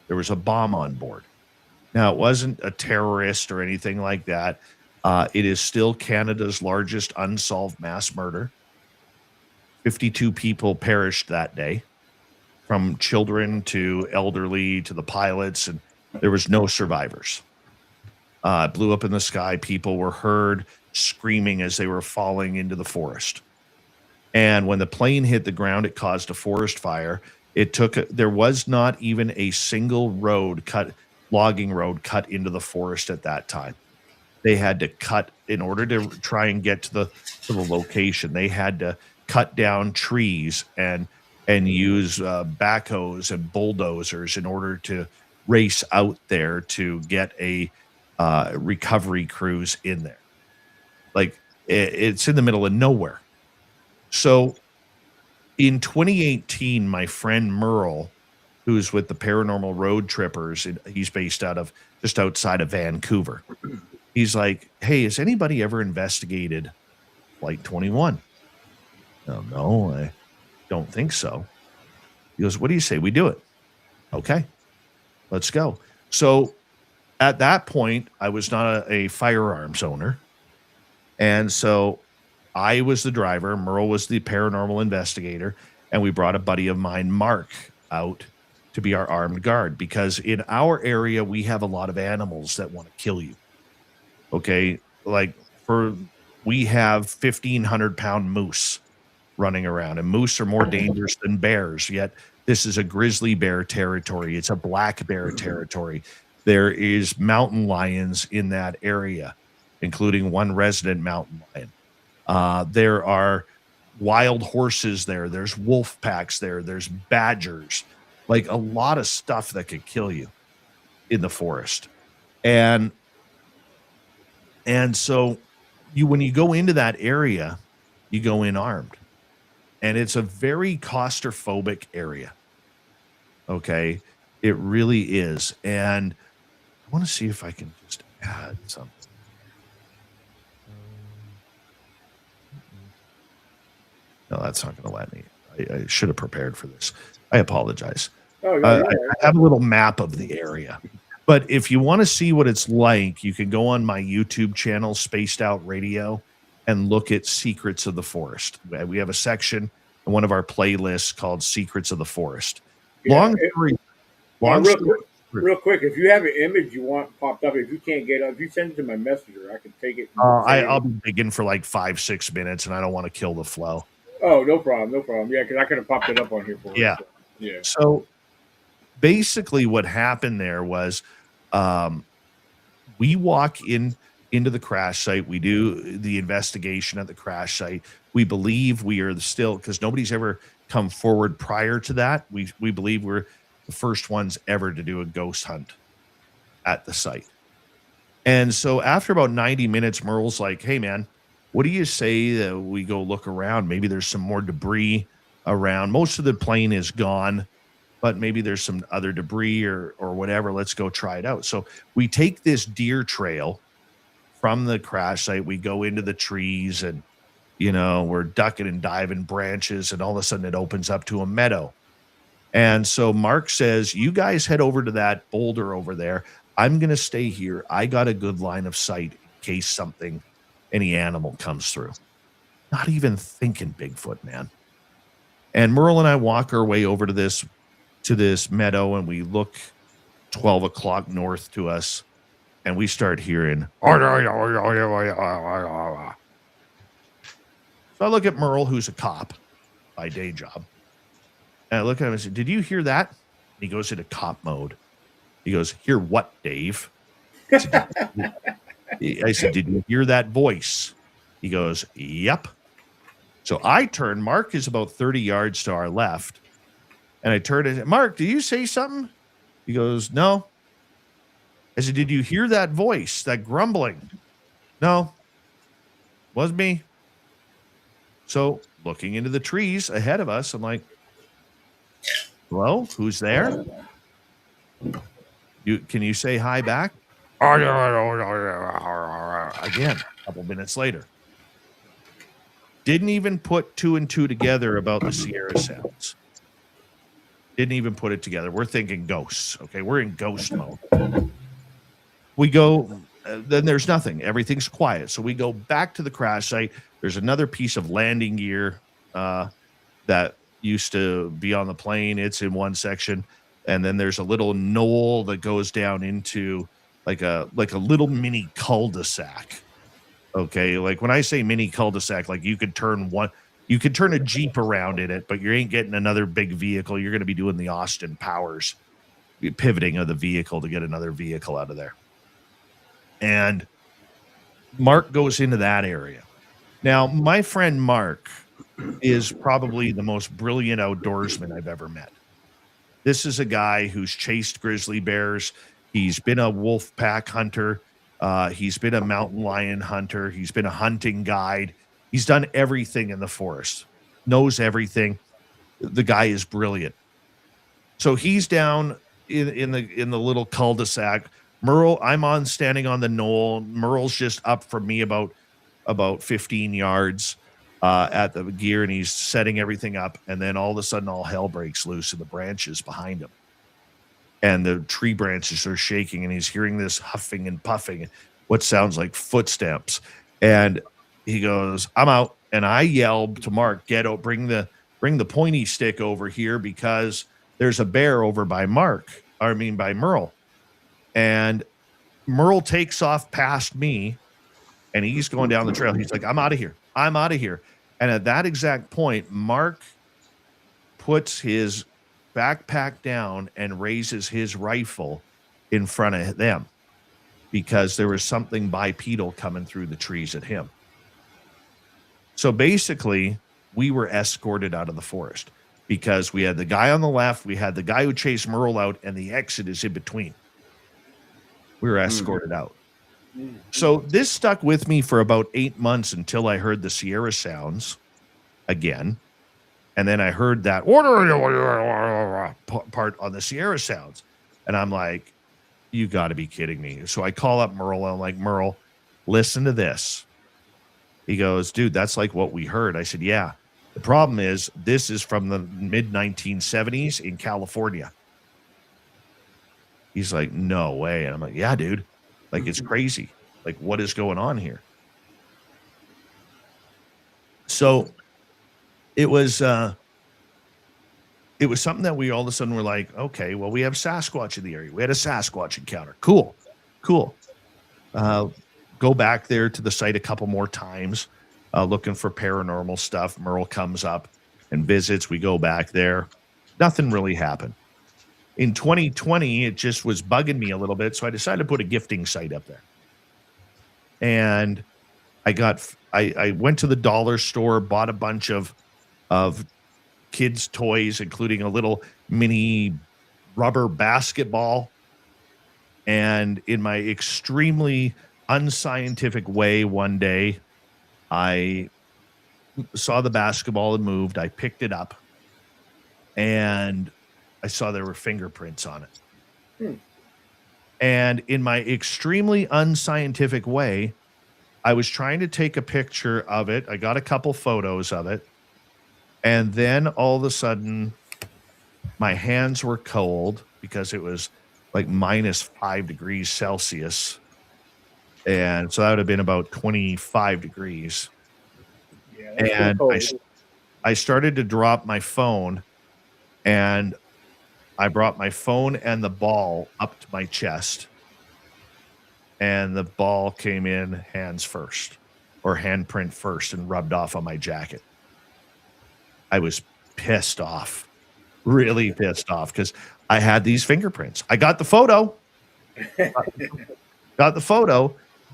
There was a bomb on board. Now, it wasn't a terrorist or anything like that. It is still Canada's largest unsolved mass murder. 52 people perished that day, from children to elderly to the pilots, and there was no survivors. It blew up in the sky. People were heard screaming as they were falling into the forest. And when the plane hit the ground, it caused a forest fire. There was not even a single logging road cut into the forest at that time. They had to cut in order to try and get to the location. They had to cut down trees and use backhoes and bulldozers in order to race out there to get a recovery crews in there. Like it's in the middle of nowhere. So in 2018, my friend Merle, who's with the Paranormal Road Trippers, he's based out of just outside of Vancouver. He's like, hey, has anybody ever investigated Flight 21? Oh, no, I don't think so. He goes, what do you say we do it? Okay, let's go. So at that point, I was not a firearms owner. And so I was the driver. Merle was the paranormal investigator. And we brought a buddy of mine, Mark, out to be our armed guard, because in our area, we have a lot of animals that want to kill you. Okay. Like we have 1,500-pound moose running around, and moose are more dangerous than bears. Yet this is a grizzly bear territory. It's a black bear territory. There is mountain lions in that area, including one resident mountain lion. There are wild horses there. There's wolf packs there. There's badgers, like a lot of stuff that could kill you in the forest. And so when you go into that area, you go in armed. And it's a very claustrophobic area. Okay. It really is. And I want to see if I can just add something. No, that's not going to let me. I should have prepared for this. I apologize. Oh, no, I have a little map of the area. But if you want to see what it's like, you can go on my YouTube channel, Spaced Out Radio, and look at Secrets of the Forest. We have a section in one of our playlists called Secrets of the Forest. Yeah, Long real story. real quick, if you have an image you want popped up, if you can't get up, if you send it to my messenger, I can take it. I'll be digging for like 5-6 minutes, and I don't want to kill the flow. Oh, no problem, no problem. Yeah, because I could have popped it up on here for Yeah. us. So, yeah. So basically, what happened there was we walk into the crash site. We do the investigation at the crash site. We believe we are still, because nobody's ever come forward prior to that. We believe we're the first ones ever to do a ghost hunt at the site. And so after about 90 minutes, Merle's like, hey, man, what do you say that we go look around? Maybe there's some more debris around. Most of the plane is gone, but maybe there's some other debris or whatever. Let's go try it out. So we take this deer trail from the crash site. We go into the trees and, we're ducking and diving branches, and all of a sudden it opens up to a meadow. And so Mark says, you guys head over to that boulder over there. I'm going to stay here. I got a good line of sight in case any animal comes through. Not even thinking Bigfoot, man. And Merle and I walk our way over to this meadow, and we look 12 o'clock north to us, and we start hearing. So I look at Merle, who's a cop by day job, and I look at him and say, did you hear that? And he goes into cop mode. He goes, hear what, Dave? I said, did you hear that voice? He goes, yep. So I turn. Mark is about 30 yards to our left. And I turned and said, Mark, did you say something? He goes, no. I said, did you hear that voice, that grumbling? No. Wasn't me. So looking into the trees ahead of us, I'm like, hello, who's there? Can you say hi back? Again, a couple minutes later. Didn't even put 2 and 2 together about the Sierra Sounds. Didn't even put it together. We're thinking ghosts. Okay, we're in ghost mode. We go, then there's nothing. Everything's quiet. So we go back to the crash site. There's another piece of landing gear that used to be on the plane. It's in one section. And then there's a little knoll that goes down into like a little mini cul-de-sac. Okay, like when I say mini cul-de-sac, like you could turn a Jeep around in it, but you ain't getting another big vehicle. You're going to be doing the Austin Powers pivoting of the vehicle to get another vehicle out of there. And Mark goes into that area. Now, my friend Mark is probably the most brilliant outdoorsman I've ever met. This is a guy who's chased grizzly bears. He's been a wolf pack hunter. He's been a mountain lion hunter. He's been a hunting guide. He's done everything in the forest, knows everything. The guy is brilliant. So he's down in the little cul-de-sac. Merle, I'm standing on the knoll. Merle's just up from me about 15 yards at the gear, and he's setting everything up. And then all of a sudden, all hell breaks loose in the branches behind him. And the tree branches are shaking, and he's hearing this huffing and puffing, what sounds like footsteps. And he goes, I'm out. And I yell to Mark, get out, bring the pointy stick over here, because there's a bear over by Merle. And Merle takes off past me, and he's going down the trail. He's like, I'm out of here. I'm out of here. And at that exact point, Mark puts his backpack down and raises his rifle in front of them, because there was something bipedal coming through the trees at him. So basically, we were escorted out of the forest, because we had the guy on the left, we had the guy who chased Merle out, and the exit is in between. We were escorted out. So this stuck with me for about 8 months until I heard the Sierra Sounds again. And then I heard that part on the Sierra Sounds. And I'm like, you got to be kidding me. So I call up Merle, and I'm like, Merle, listen to this. He goes, dude, that's like what we heard. I said, yeah. The problem is this is from the mid-1970s in California. He's like, no way. And I'm like, yeah, dude. Like, it's crazy. Like, what is going on here? So it was something that we all of a sudden were like, okay, well, we have Sasquatch in the area. We had a Sasquatch encounter. Cool. Go back there to the site a couple more times, looking for paranormal stuff. Merle comes up and visits. We go back there. Nothing really happened. In 2020, it just was bugging me a little bit, so I decided to put a gifting site up there. And I went to the dollar store, bought a bunch of kids' toys, including a little mini rubber basketball. And in my extremely unscientific way, one day, I saw the basketball and moved. I picked it up, and I saw there were fingerprints on it. And in my extremely unscientific way, I was trying to take a picture of it. I got a couple photos of it. And then all of a sudden, my hands were cold because it was like -5 degrees Celsius. And so that would have been about 25 degrees. Yeah, And I started to drop my phone, and I brought my phone and the ball up to my chest, and the ball came in hands first, or handprint first, and rubbed off on my jacket. I was pissed off, really pissed off, because I had these fingerprints. I got the photo,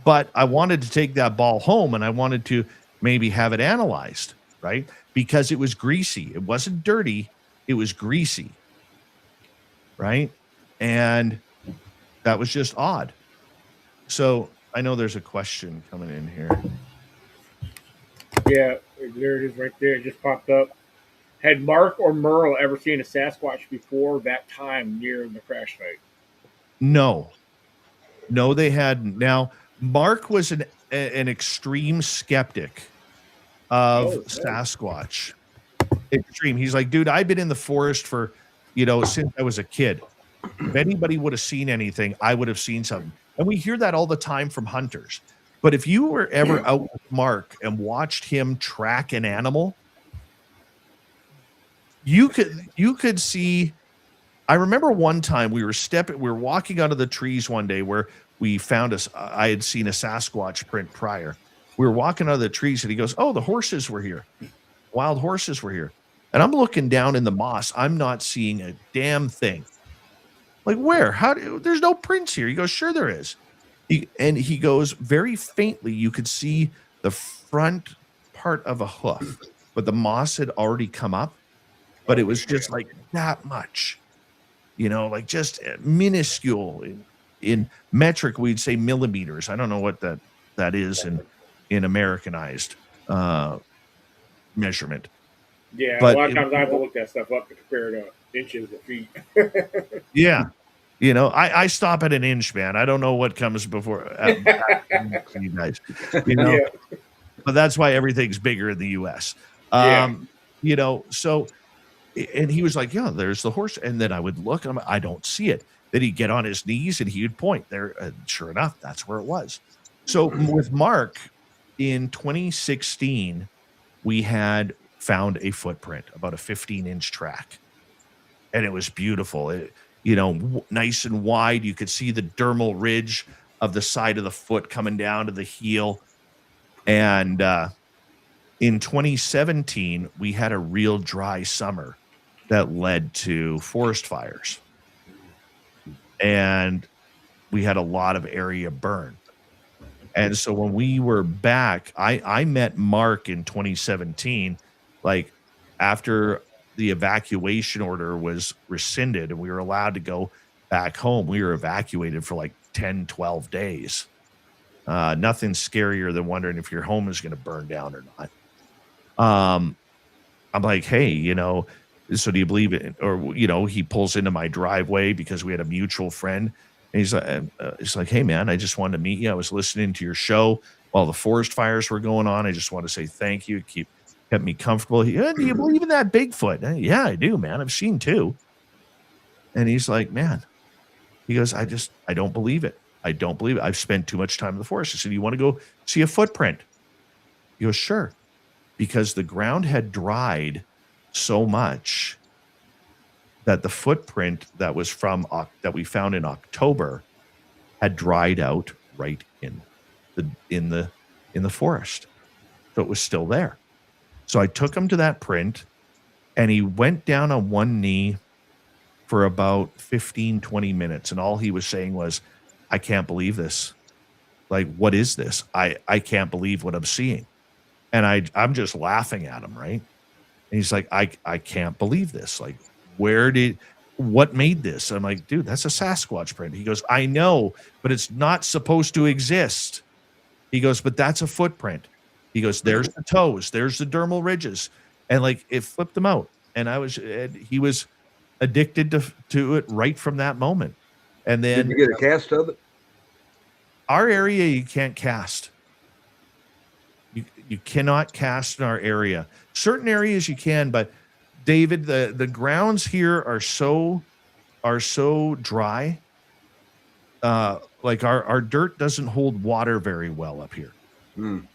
but I wanted to take that ball home, and I wanted to maybe have it analyzed, right? Because it was greasy. It wasn't dirty. It was greasy. Right. And that was just odd. So I know there's a question coming in here. Yeah, there it is right there. It just popped up. Had Mark or Merle ever seen a Sasquatch before that time near the crash site? No, they hadn't. Now, Mark was an extreme skeptic of Sasquatch. Extreme. He's like, dude, I've been in the forest for, since I was a kid. If anybody would have seen anything, I would have seen something. And we hear that all the time from hunters. But if you were ever out with Mark and watched him track an animal, you could see. I remember one time we were walking out of the trees one day where we found I had seen a Sasquatch print prior. We were walking out of the trees, and he goes, "Oh, the horses were here. Wild horses were here." And I'm looking down in the moss. I'm not seeing a damn thing. Like, where? There's no prints here. He goes, "Sure there is." He goes, very faintly, you could see the front part of a hoof, but the moss had already come up. But it was just like that much, like just minuscule. In metric, we'd say millimeters. I don't know what that is in Americanized measurement. Yeah, but a lot of times I have to look that stuff up to compare it to inches or feet. Yeah. I stop at an inch, man. I don't know what comes before you guys, Yeah. but that's why everything's bigger in the US. So, and he was like, yeah, there's the horse. And then I would look, and I don't see it. Then he'd get on his knees and he would point there. Sure enough, that's where it was. So with Mark in 2016, we had found a footprint, about a 15-inch track. And it was beautiful. Nice and wide. You could see the dermal ridge of the side of the foot coming down to the heel. And in 2017, we had a real dry summer that led to forest fires. And we had a lot of area burn. And so when we were back, I met Mark in 2017, like after the evacuation order was rescinded and we were allowed to go back home. We were evacuated for like 10, 12 days. Nothing scarier than wondering if your home is going to burn down or not. I'm like, hey, so do you believe it? Or, he pulls into my driveway because we had a mutual friend. And he's like, hey, man, I just wanted to meet you. I was listening to your show while the forest fires were going on. I just want to say thank you. Kept me comfortable. Do you believe in that Bigfoot? Yeah, I do, man. I've seen two. And he's like, man, He goes, I don't believe it. I don't believe it. I've spent too much time in the forest. I said, you want to go see a footprint? He goes, sure. Because the ground had dried so much that the footprint that was that we found in October had dried out right in the forest. So it was still there. So I took him to that print, and he went down on one knee for about 15, 20 minutes. And all he was saying was, I can't believe this. Like, what is this? I can't believe what I'm seeing. And I'm just laughing at him, right? And he's like, I can't believe this. Like, what made this? I'm like, dude, that's a Sasquatch print. He goes, I know, but it's not supposed to exist. He goes, but that's a footprint. He goes, there's the toes, there's the dermal ridges. And like, it flipped him out. And he was addicted to it right from that moment. And then did you get a cast of it? Our area, you can't cast. You cannot cast in our area. Certain areas you can, but David, the grounds here are so dry. Like our dirt doesn't hold water very well up here. Mm.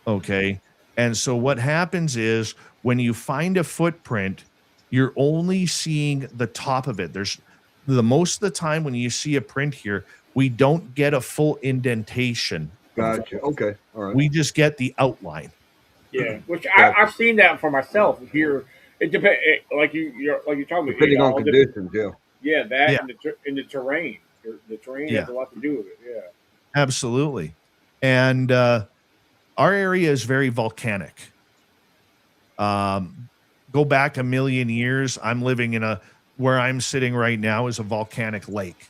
Okay. And so what happens is when you find a footprint, you're only seeing the top of it. There's most of the time when you see a print here, we don't get a full indentation. Gotcha. Okay. All right. We just get the outline. Yeah, which I've seen that for myself here. It depends, like you're talking about. Depending on conditions, yeah. Yeah, that yeah. And the terrain. The terrain has a lot to do with it. Yeah, absolutely. And our area is very volcanic. Go back a million years. I'm living in where I'm sitting right now is a volcanic lake.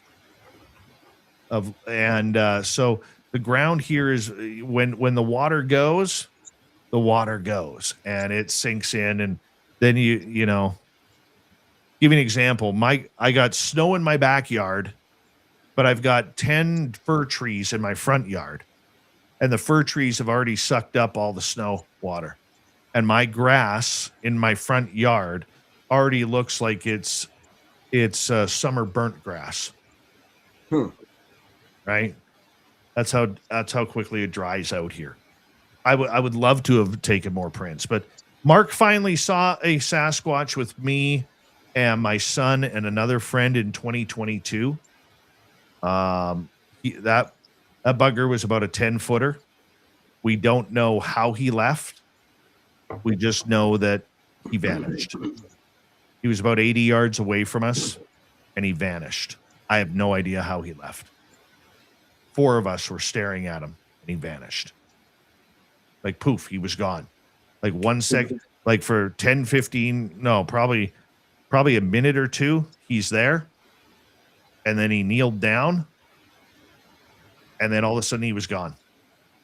So the ground here is when the water goes, and it sinks in, and then you know. Give you an example. I got snow in my backyard, but I've got 10 fir trees in my front yard, and the fir trees have already sucked up all the snow water, and my grass in my front yard already looks like it's summer burnt grass. Right? That's how quickly it dries out here. I would love to have taken more prints, but Mark finally saw a Sasquatch with me and my son and another friend in 2022. That bugger was about a 10-footer. We don't know how he left. We just know that he vanished. He was about 80 yards away from us, and he vanished. I have no idea how he left. 4 of us were staring at him, and he vanished. Like, poof, he was gone. Like 1 second, like for 10, 15, no, probably a minute or two, he's there. And then he kneeled down. And then all of a sudden he was gone.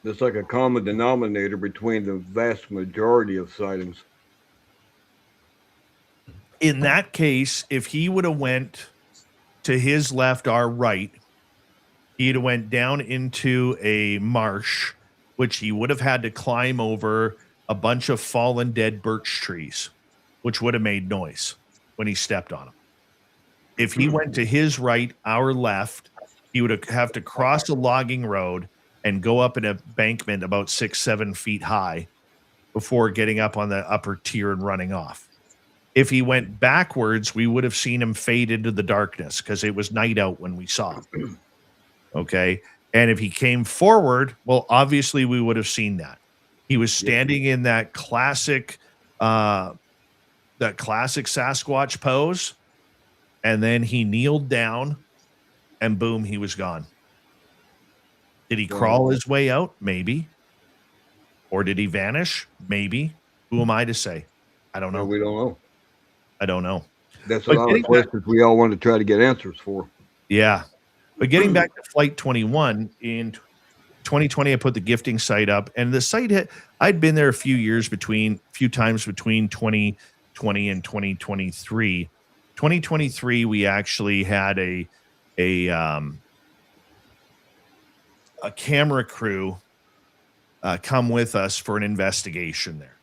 There's like a common denominator between the vast majority of sightings. In that case, if he would have went to his left, our right, he'd have went down into a marsh, which he would have had to climb over a bunch of fallen dead birch trees, which would have made noise when he stepped on them. If he went to his right, our left, he would have to cross a logging road and go up an embankment about 6-7 feet high before getting up on the upper tier and running off. If he went backwards, we would have seen him fade into the darkness because it was night out when we saw him. Okay. And if he came forward, well, obviously we would have seen that. He was standing in that classic Sasquatch pose, and then he kneeled down, and boom, he was gone. Did he crawl his way out? Maybe. Or did he vanish? Maybe. Who am I to say? I don't know. No, we don't know. I don't know. That's a lot of questions we all want to try to get answers for. Yeah. But getting back to Flight 21, in 2020, I put the gifting site up, and the site I'd been there a few times between 2020 and 2023. 2023, we actually had a camera crew come with us for an investigation there.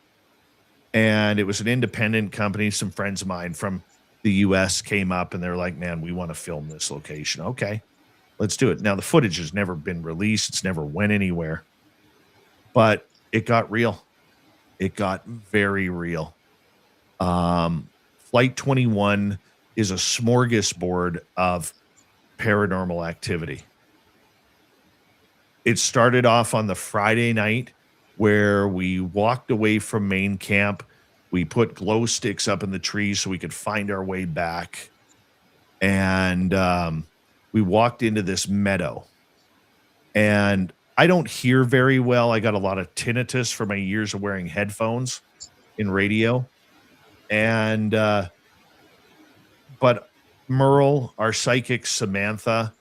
And it was an independent company, some friends of mine from the US came up and they're like, man, we want to film this location. Okay, let's do it. Now, the footage has never been released, it's never went anywhere, but it got real. It got very real. Flight 21 is a smorgasbord of paranormal activity. It started off on the Friday night where we walked away from main camp. We put glow sticks up in the trees so we could find our way back. And we walked into this meadow. And I don't hear very well. I got a lot of tinnitus from my years of wearing headphones in radio. And but Merle, our psychic Samantha,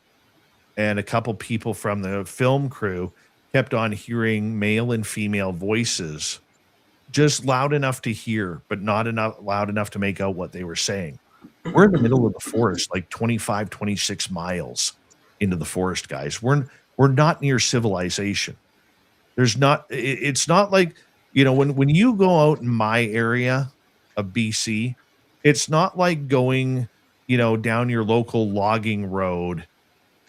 and a couple people from the film crew kept on hearing male and female voices, just loud enough to hear, but not enough loud enough to make out what they were saying. We're in the middle of the forest, like 25, 26 miles into the forest, guys. We're not near civilization. There's not it's not like, when you go out in my area of BC, it's not like going, down your local logging road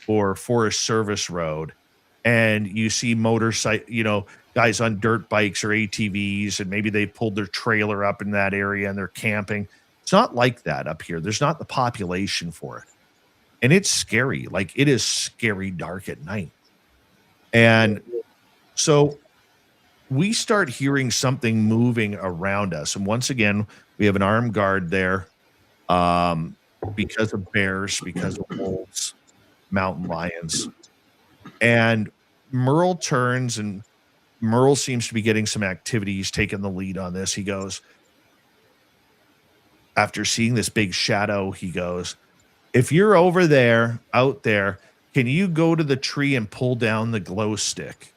or Forest Service road and you see motorcycle, guys on dirt bikes or ATVs, and maybe they pulled their trailer up in that area and they're camping. It's not like that up here. There's not the population for it. And it's scary. Like, it is scary dark at night. And so we start hearing something moving around us. And once again, we have an armed guard there because of bears, because of wolves, mountain lions. And Merle turns, and Merle seems to be getting some activity. He's taking the lead on this. He goes, after seeing this big shadow, he goes, if you're over there, out there, can you go to the tree and pull down the glow stick?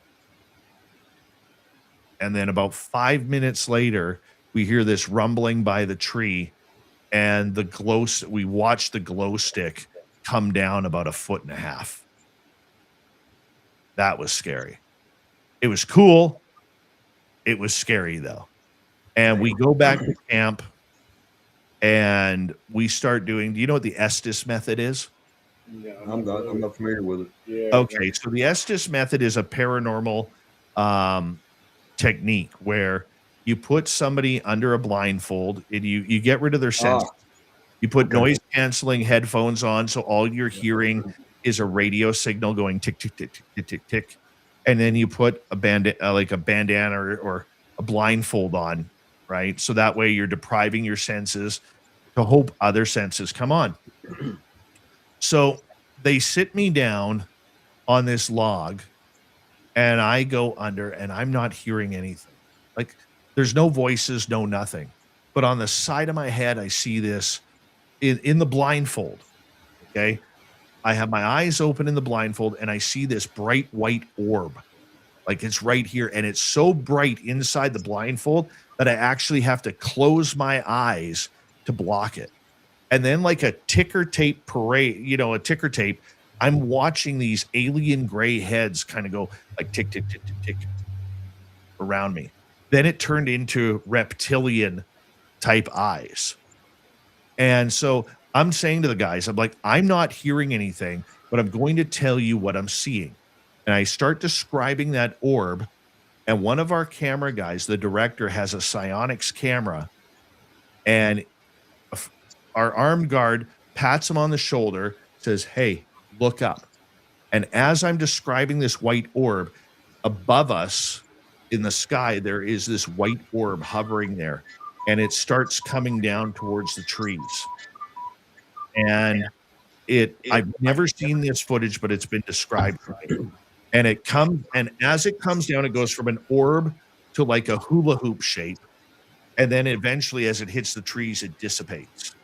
And then about 5 minutes later, we hear this rumbling by the tree, and we watch the glow stick come down about 1.5 feet. That was scary. It was cool. It was scary, though. And we go back to camp, and we start doing, do you know what the Estes method is? Yeah, I'm not familiar with it. Yeah. Okay, so the Estes method is a paranormal technique where you put somebody under a blindfold and you get rid of their senses. You put noise canceling headphones on, so all you're hearing is a radio signal going tick tick tick tick tick tick tick, and then you put a bandana or a blindfold on, right? So that way you're depriving your senses to hope other senses come on. So they sit me down on this log, and I go under, and I'm not hearing anything. Like, there's no voices, no nothing. But on the side of my head, I see this in the blindfold. Okay. I have my eyes open in the blindfold, and I see this bright white orb. Like, it's right here. And it's so bright inside the blindfold that I actually have to close my eyes to block it. And then, like a ticker tape parade, a ticker tape, I'm watching these alien gray heads kind of go like tick, tick, tick, tick, tick around me. Then it turned into reptilian type eyes. And so I'm saying to the guys, I'm like, I'm not hearing anything, but I'm going to tell you what I'm seeing. And I start describing that orb. And one of our camera guys, the director, has a psionics camera. And our armed guard pats him on the shoulder, says, hey, look up. And as I'm describing this white orb, above us in the sky, there is this white orb hovering there. And it starts coming down towards the trees. And I've never seen this footage, but it's been described to me. And as it comes down, it goes from an orb to like a hula hoop shape. And then eventually, as it hits the trees, it dissipates.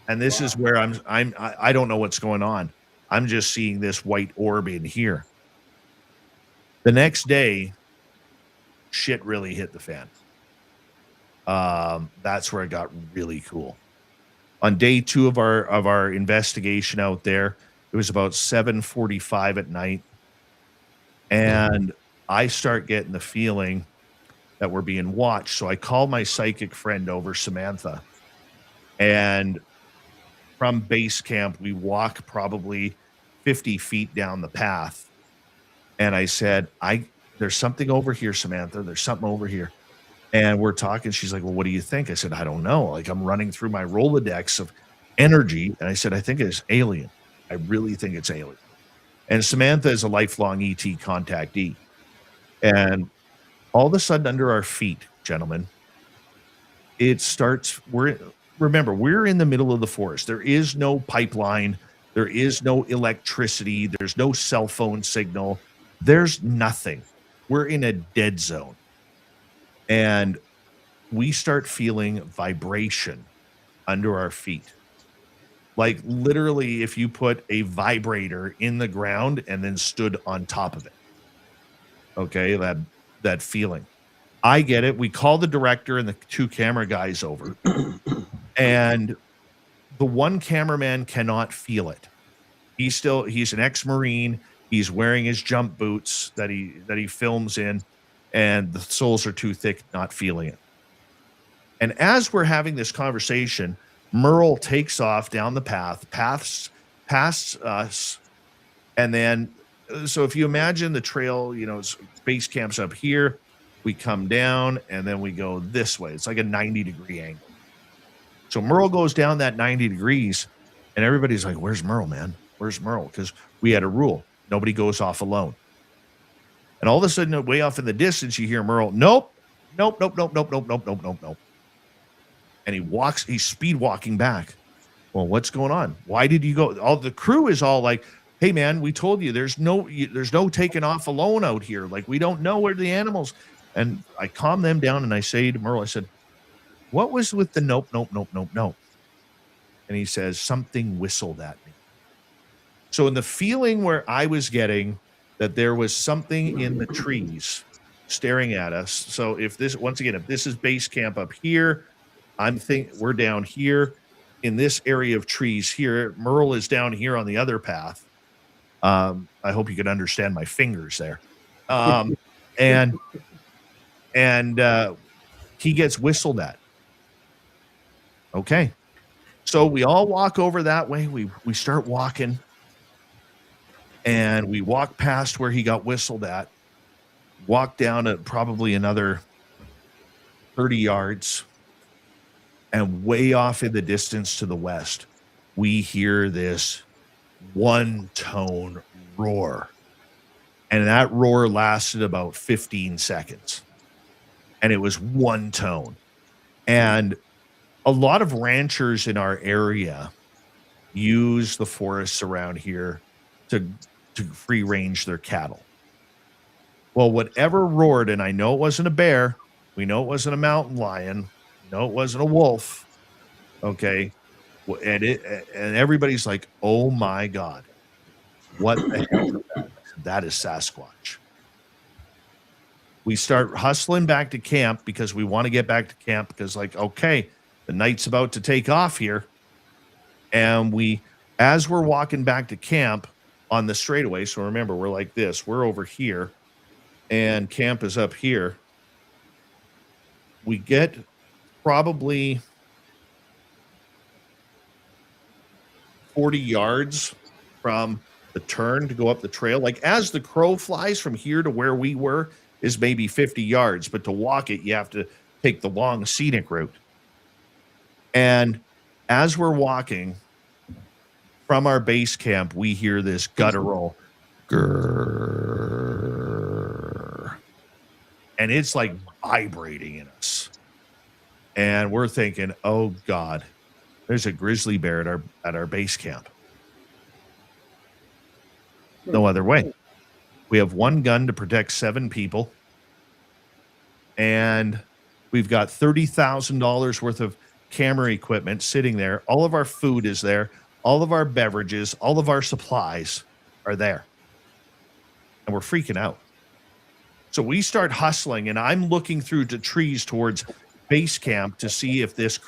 And this is where I don't know what's going on. I'm just seeing this white orb in here. The next day, shit really hit the fan. That's where it got really cool. On day 2 of our investigation out there, it was about 7:45 at night, and I start getting the feeling that we're being watched. So I call my psychic friend over, Samantha, And from base camp, we walk probably 50 feet down the path. And I said, there's something over here, Samantha. There's something over here. And we're talking. She's like, well, what do you think? I said, I don't know. Like, I'm running through my Rolodex of energy. And I said, I think it's alien. I really think it's alien. And Samantha is a lifelong ET contactee. And all of a sudden, under our feet, gentlemen, it starts. Remember, we're in the middle of the forest. There is no pipeline. There is no electricity. There's no cell phone signal. There's nothing. We're in a dead zone. And we start feeling vibration under our feet. Like literally, if you put a vibrator in the ground and then stood on top of it. Okay, that feeling. I get it. We call the director and the 2 camera guys over. And the one cameraman cannot feel it. He's an ex-Marine. He's wearing his jump boots that he films in, and the soles are too thick, not feeling it. And as we're having this conversation, Merle takes off down the path, past us, and then so if you imagine the trail, base camp's up here, we come down, and then we go this way. It's like a 90-degree angle. So Merle goes down that 90 degrees, and everybody's like, where's Merle, man? Where's Merle? Because we had a rule. Nobody goes off alone. And all of a sudden, way off in the distance, you hear Merle, nope. And he's speed walking back. Well, what's going on? Why did you go? All the crew is all like, hey, man, we told you there's no taking off alone out here. Like, we don't know where the animals. And I calm them down, and I say to Merle, I said, what was with the nope? And he says, something whistled at me. So in the feeling where I was getting that there was something in the trees staring at us. So if this is base camp up here, we're down here in this area of trees here. Merle is down here on the other path. I hope you could understand my fingers there. And he gets whistled at. Okay. So we all walk over that way. We start walking, and we walk past where he got whistled at, walk down at probably another 30 yards, and way off in the distance to the west, we hear this one-tone roar. And that roar lasted about 15 seconds. And it was one tone. And a lot of ranchers in our area use the forests around here to free range their cattle. Well, whatever roared, and I know it wasn't a bear, we know it wasn't a mountain lion, we know it wasn't a wolf, okay? And everybody's like, oh my God, what the hell is that? That is Sasquatch. We start hustling back to camp because we want to get back to camp because, like, okay, the night's about to take off here. And as we're walking back to camp on the straightaway, so remember, we're like this, we're over here, and camp is up here. We get probably 40 yards from the turn to go up the trail. Like, as the crow flies from here to where we were is maybe 50 yards, but to walk it, you have to take the long scenic route. And as we're walking from our base camp, we hear this guttural grrr, and it's like vibrating in us. And we're thinking, oh God, there's a grizzly bear at our base camp. No other way. We have one gun to protect 7 people. And we've got $30,000 worth of camera equipment sitting there. All of our food is there. All of our beverages, all of our supplies are there. And we're freaking out. So we start hustling, and I'm looking through the trees towards base camp to see if this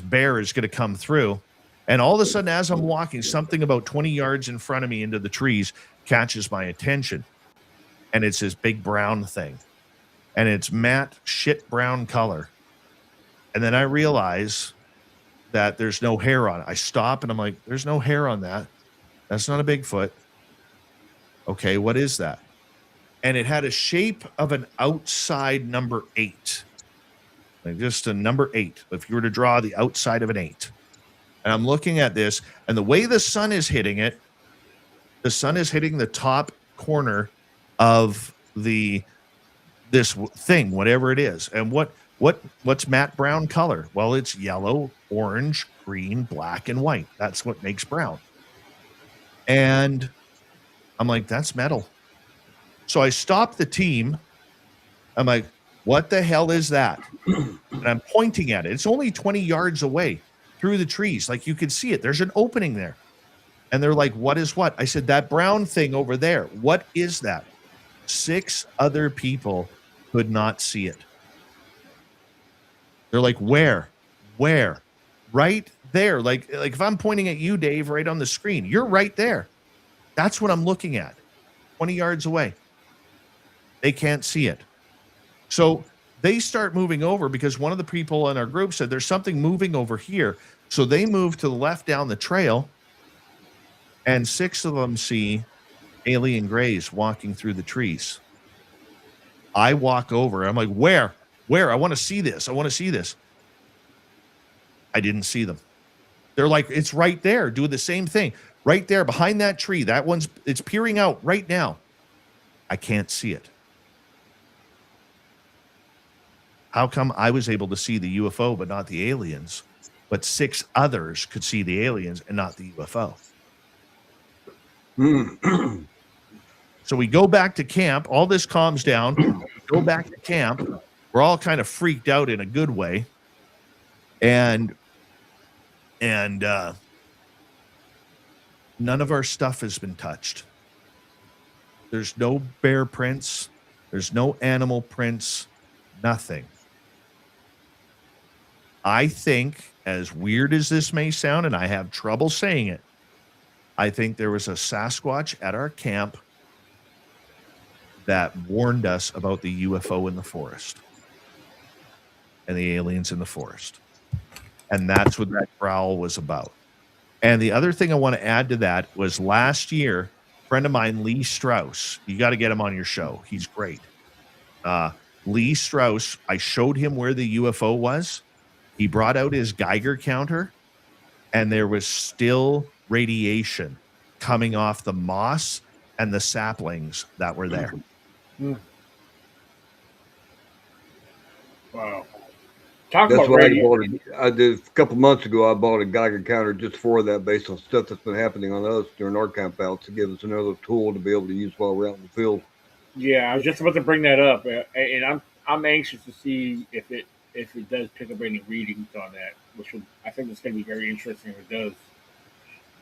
bear is going to come through. And all of a sudden, as I'm walking, something about 20 yards in front of me into the trees catches my attention. And it's this big brown thing. And it's matte shit brown color. And then I realize that there's no hair on it. I stop and I'm like, there's no hair on that. That's not a Bigfoot. Okay, what is that? And it had a shape of an outside number 8. Like just a number 8. If you were to draw the outside of an 8. And I'm looking at this, and the way the sun is hitting it, the sun is hitting the top corner of this thing, whatever it is. And what's matte brown color? Well, it's yellow, orange, green, black, and white. That's what makes brown. And I'm like, that's metal. So I stopped the team. I'm like, what the hell is that? And I'm pointing at it. It's only 20 yards away through the trees. Like you can see it. There's an opening there. And they're like, what is what? I said, that brown thing over there. What is that? 6 other people could not see it. They're like, where? Where? Right there. Like if I'm pointing at you, Dave, right on the screen, you're right there. That's what I'm looking at. 20 yards away. They can't see it. So they start moving over because one of the people in our group said there's something moving over here. So they move to the left down the trail, and 6 of them see alien grays walking through the trees. I walk over. I'm like, where? Where? I want to see this. I want to see this. I didn't see them. They're like, it's right there. Doing the same thing. Right there behind that tree. It's peering out right now. I can't see it. How come I was able to see the UFO but not the aliens, but 6 others could see the aliens and not the UFO? So we go back to camp. All this calms down. Go back to camp. We're all kind of freaked out in a good way. And none of our stuff has been touched. There's no bear prints. There's no animal prints. Nothing. I think, as weird as this may sound, and I have trouble saying it, I think there was a Sasquatch at our camp that warned us about the UFO in the forest and the aliens in the forest. And that's what that growl was about. And the other thing I want to add to that was last year, a friend of mine, Lee Strauss, you got to get him on your show. He's great. Lee Strauss, I showed him where the UFO was. He brought out his Geiger counter, and there was still radiation coming off the moss and the saplings that were there. Wow. That's what I bought. I did a couple months ago. I bought a Geiger counter just for that, based on stuff that's been happening on us during our camp outs, to give us another tool to be able to use while we're out in the field. Yeah, I was just about to bring that up, and I'm anxious to see if it does pick up any readings on that, I think it's going to be very interesting if it does.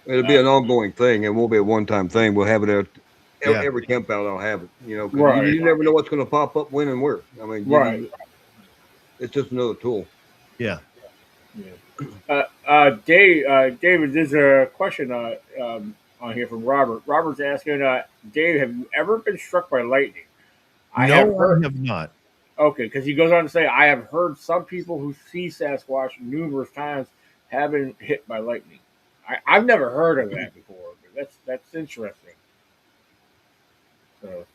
It'll be an ongoing thing. It won't be a one-time thing. We'll have it at every camp out. I'll have it. Right. You never know what's going to pop up when and where. I mean, right. It's just another tool. Yeah. David, there's a question on here from Robert. Robert's asking, Dave, have you ever been struck by lightning? I have not. Okay, because he goes on to say, I have heard some people who see Sasquatch numerous times have been hit by lightning. I've never heard of that before, but that's interesting. So,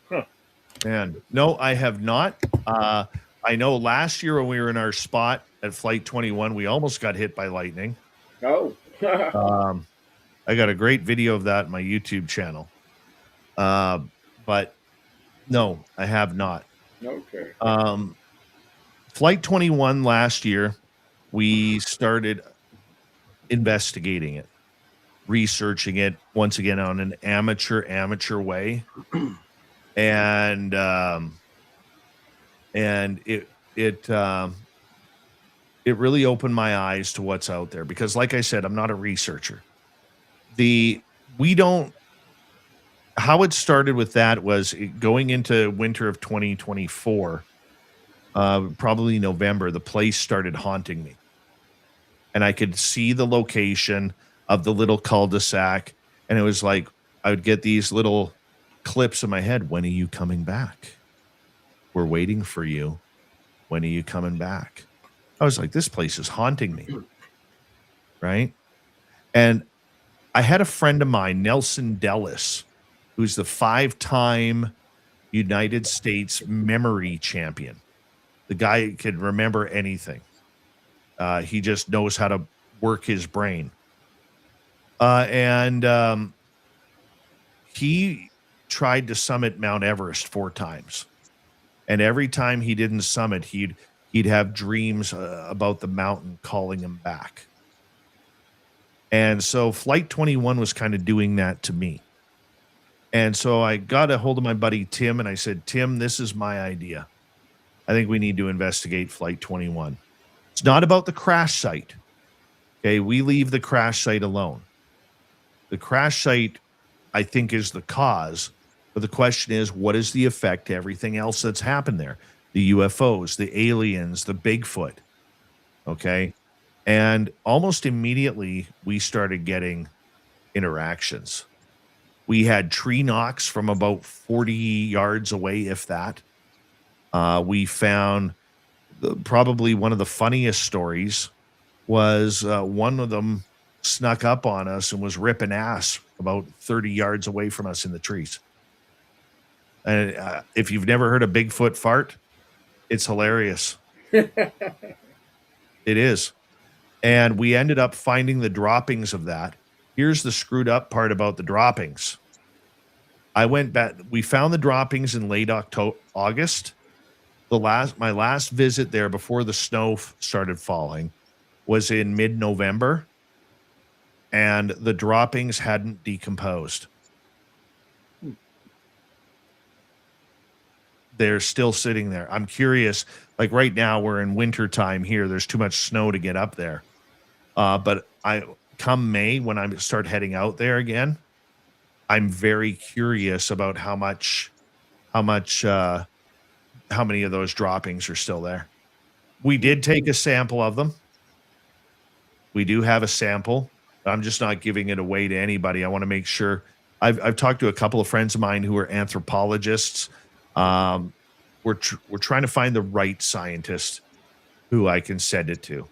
And no, I have not. I know last year when we were in our spot at Flight 21, we almost got hit by lightning. Oh. I got a great video of that on my YouTube channel. But no, I have not. Okay. Flight 21 last year, we started investigating it, researching it once again on an amateur way. And it really opened my eyes to what's out there, because like I said, I'm not a researcher. How it started with that was going into winter of 2024, probably November, the place started haunting me. And I could see the location of the little cul-de-sac. And it was like, I would get these little clips in my head. When are you coming back? We're waiting for you. When are you coming back? I was like, this place is haunting me. right? And I had a friend of mine, Nelson Dellis, who's the 5-time United States memory champion. The guy can remember anything. He just knows how to work his brain. And he tried to summit Mount Everest 4 times. And every time he didn't summit, he'd have dreams about the mountain calling him back. And so Flight 21 was kind of doing that to me. And so I got a hold of my buddy Tim and I said, Tim, this is my idea. I think we need to investigate Flight 21. It's not about the crash site. Okay, we leave the crash site alone. The crash site, I think, is the cause. But the question is, what is the effect to everything else that's happened there? The UFOs, the aliens, the Bigfoot. Okay. And almost immediately, we started getting interactions. We had tree knocks from about 40 yards away, if that. We found probably one of the funniest stories was one of them snuck up on us and was ripping ass about 30 yards away from us in the trees. And if you've never heard a Bigfoot fart, it's hilarious. It is. And we ended up finding the droppings of that. Here's the screwed up part about the droppings. I went back. We found the droppings in late August. My last visit there before the snow started falling was in mid-November, and the droppings hadn't decomposed. They're still sitting there. I'm curious. Like right now, we're in winter time here. There's too much snow to get up there. But come May, when I start heading out there again, I'm very curious about how many of those droppings are still there. We did take a sample of them. We do have a sample. I'm just not giving it away to anybody. I want to make sure. I've talked to a couple of friends of mine who are anthropologists. We're trying to find the right scientist who I can send it to,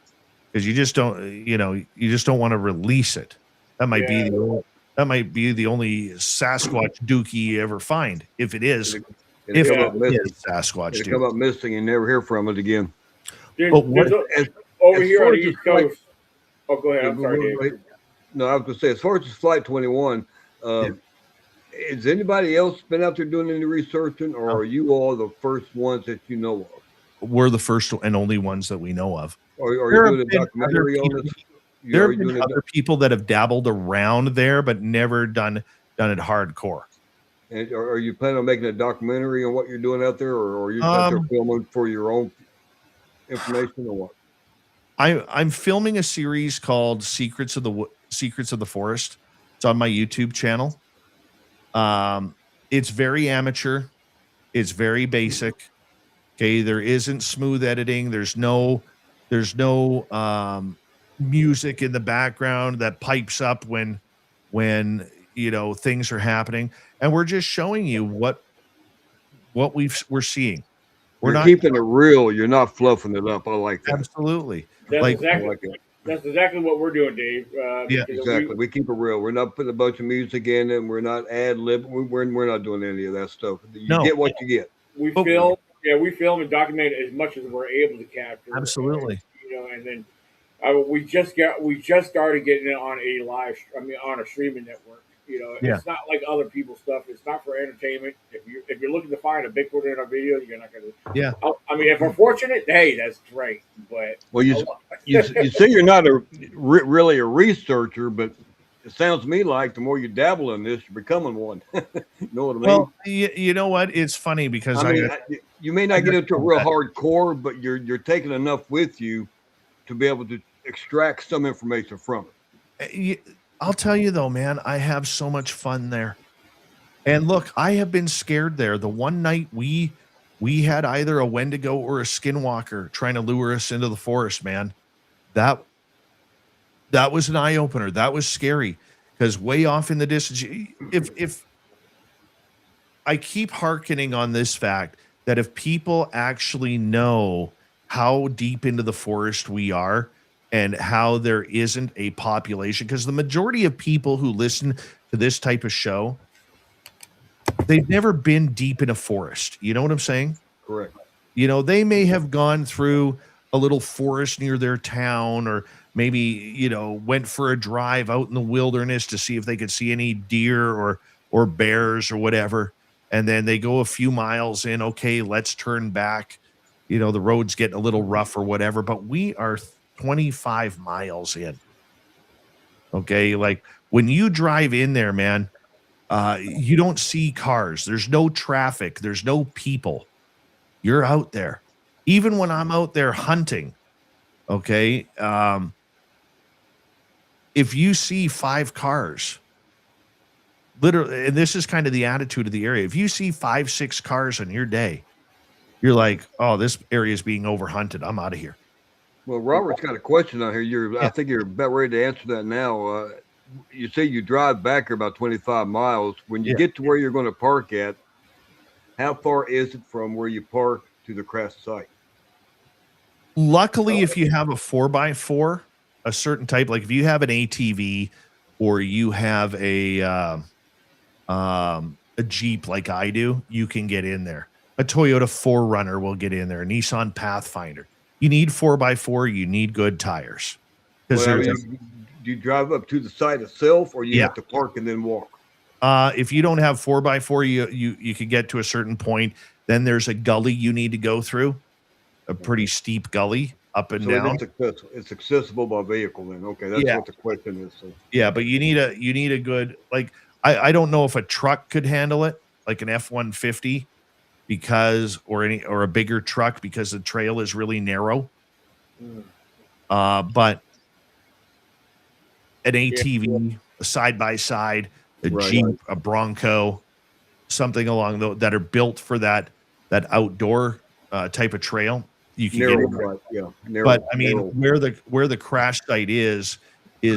because you just don't want to release it. That might be the only Sasquatch dookie you ever find, if it is. If it is Sasquatch, come up missing and never hear from it again. Over here on the East Coast. Oh, go ahead. I'm sorry, Dave. No, I was going to say, as far as Flight 21, has anybody else been out there doing any researching, or are you all the first ones that you know of? We're the first and only ones that we know of. Are you doing a documentary on this? There have been other people that have dabbled around there, but never done it hardcore. And are you planning on making a documentary on what you're doing out there, or are you out there filming for your own information, or what? I'm filming a series called Secrets of the Forest. It's on my YouTube channel. It's very amateur. It's very basic. Okay, there isn't smooth editing. There's no music in the background that pipes up when things are happening, and we're just showing you what we're seeing. We're not keeping it real. You're not fluffing it up. I like that. Absolutely. That's exactly what we're doing, Dave. Yeah, exactly. We keep it real. We're not putting a bunch of music in it. We're not ad-lib. We're not doing any of that stuff. You get what you get. We film and document as much as we're able to capture. Absolutely. And then we just started getting it on on a streaming network. It's not like other people's stuff. It's not for entertainment. If you're looking to find a Bigfoot in a video, you're not going to. Yeah. If we're fortunate, hey, that's great. But you say you're not really a researcher, but it sounds to me like the more you dabble in this, you're becoming one. You know what I mean? Well, you know what? It's funny because you may not get into a real hardcore, but you're taking enough with you to be able to extract some information from it. I'll tell you though, man, I have so much fun there. And look, I have been scared there. The one night we had either a Wendigo or a skinwalker trying to lure us into the forest, man. That was an eye opener. That was scary, because way off in the distance, if I keep hearkening on this fact that if people actually know how deep into the forest we are, and how there isn't a population, because the majority of people who listen to this type of show, they've never been deep in a forest. You know what I'm saying? Correct. You know, they may have gone through a little forest near their town, or maybe, went for a drive out in the wilderness to see if they could see any deer or bears or whatever. And then they go a few miles in, okay, let's turn back. The road's getting a little rough or whatever, but we are 25 miles in. Okay, like when you drive in there, man, you don't see cars. There's no traffic. There's no people. You're out there. Even when I'm out there hunting, okay, if you see 5 cars, literally, and this is kind of the attitude of the area. If you see 5, 6 cars on your day, you're like, oh, this area is being overhunted. I'm out of here. Well, Robert's got a question out here. I think you're about ready to answer that now. You say you drive back here about 25 miles. When you get to where you're going to park at, how far is it from where you park to the crash site? Luckily, if you have a 4x4, a certain type, like if you have an ATV or you have a Jeep like I do, you can get in there. A Toyota 4Runner will get in there. A Nissan Pathfinder. You need 4x4. You need good tires. Do you drive up to the site itself, or you have to park and then walk? If you don't have 4x4, you can get to a certain point. Then there's a gully you need to go through, a pretty steep gully up and down. It's accessible by vehicle then. Okay, that's what the question is. So. Yeah, but you need a good, like, I don't know if a truck could handle it, like an F-150, or a bigger truck, because the trail is really narrow. But an ATV, a side-by-side, a Jeep, a Bronco, something along those that are built for that outdoor type of trail, you can get it. But I mean, where the crash site is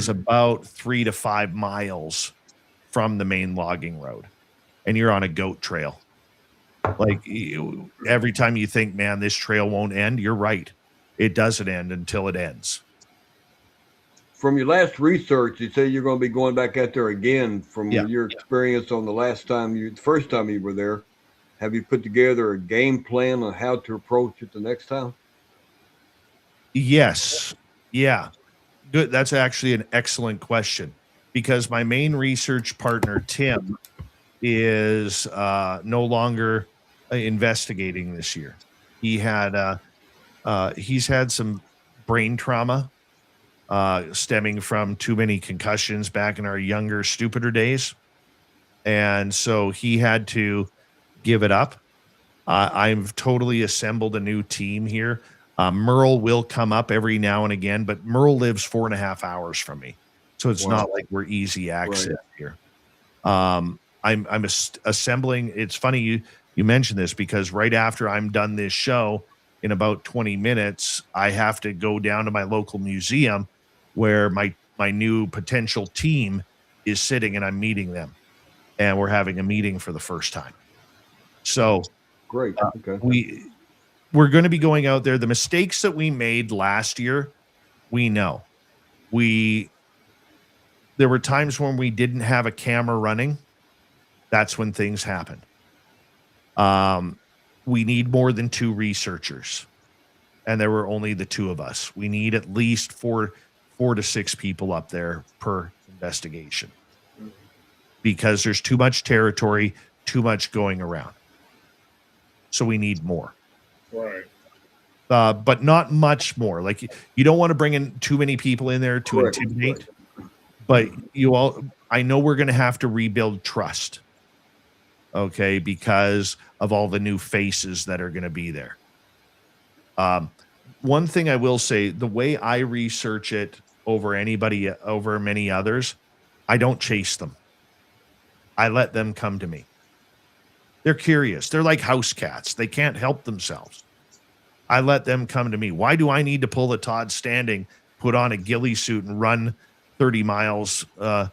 about 3 to 5 miles from the main logging road, and you're on a goat trail. Like, every time you think, man, this trail won't end, you're right. It doesn't end until it ends. From your last research, you say you're going to be going back out there again. From your experience on the first time you were there, have you put together a game plan on how to approach it the next time? Yes. Yeah. Good. That's actually an excellent question, because my main research partner, Tim, is no longer investigating this year. He's had some brain trauma stemming from too many concussions back in our younger, stupider days. And so he had to give it up. I've totally assembled a new team here. Merle will come up every now and again, but Merle lives 4.5 hours from me. So it's not like we're easy access here. I'm assembling. It's funny you mentioned this, because right after I'm done this show, in about 20 minutes, I have to go down to my local museum where my new potential team is sitting, and I'm meeting them, and we're having a meeting for the first time. So great. Okay. We're going to be going out there. The mistakes that we made last year, we know. There were times when we didn't have a camera running. That's when things happened. We need more than 2 researchers, and there were only the 2 of us. We need at least 4 to 6 people up there per investigation, because there's too much territory, too much going around. So we need more. Right. But not much more. Like, you don't want to bring in too many people in there to intimidate. But I know we're going to have to rebuild trust. Okay, because of all the new faces that are going to be there. One thing I will say, the way I research it over many others, I don't chase them. I let them come to me. They're curious. They're like house cats. They can't help themselves. I let them come to me. Why do I need to pull a Todd Standing, put on a ghillie suit, and run 30 miles, down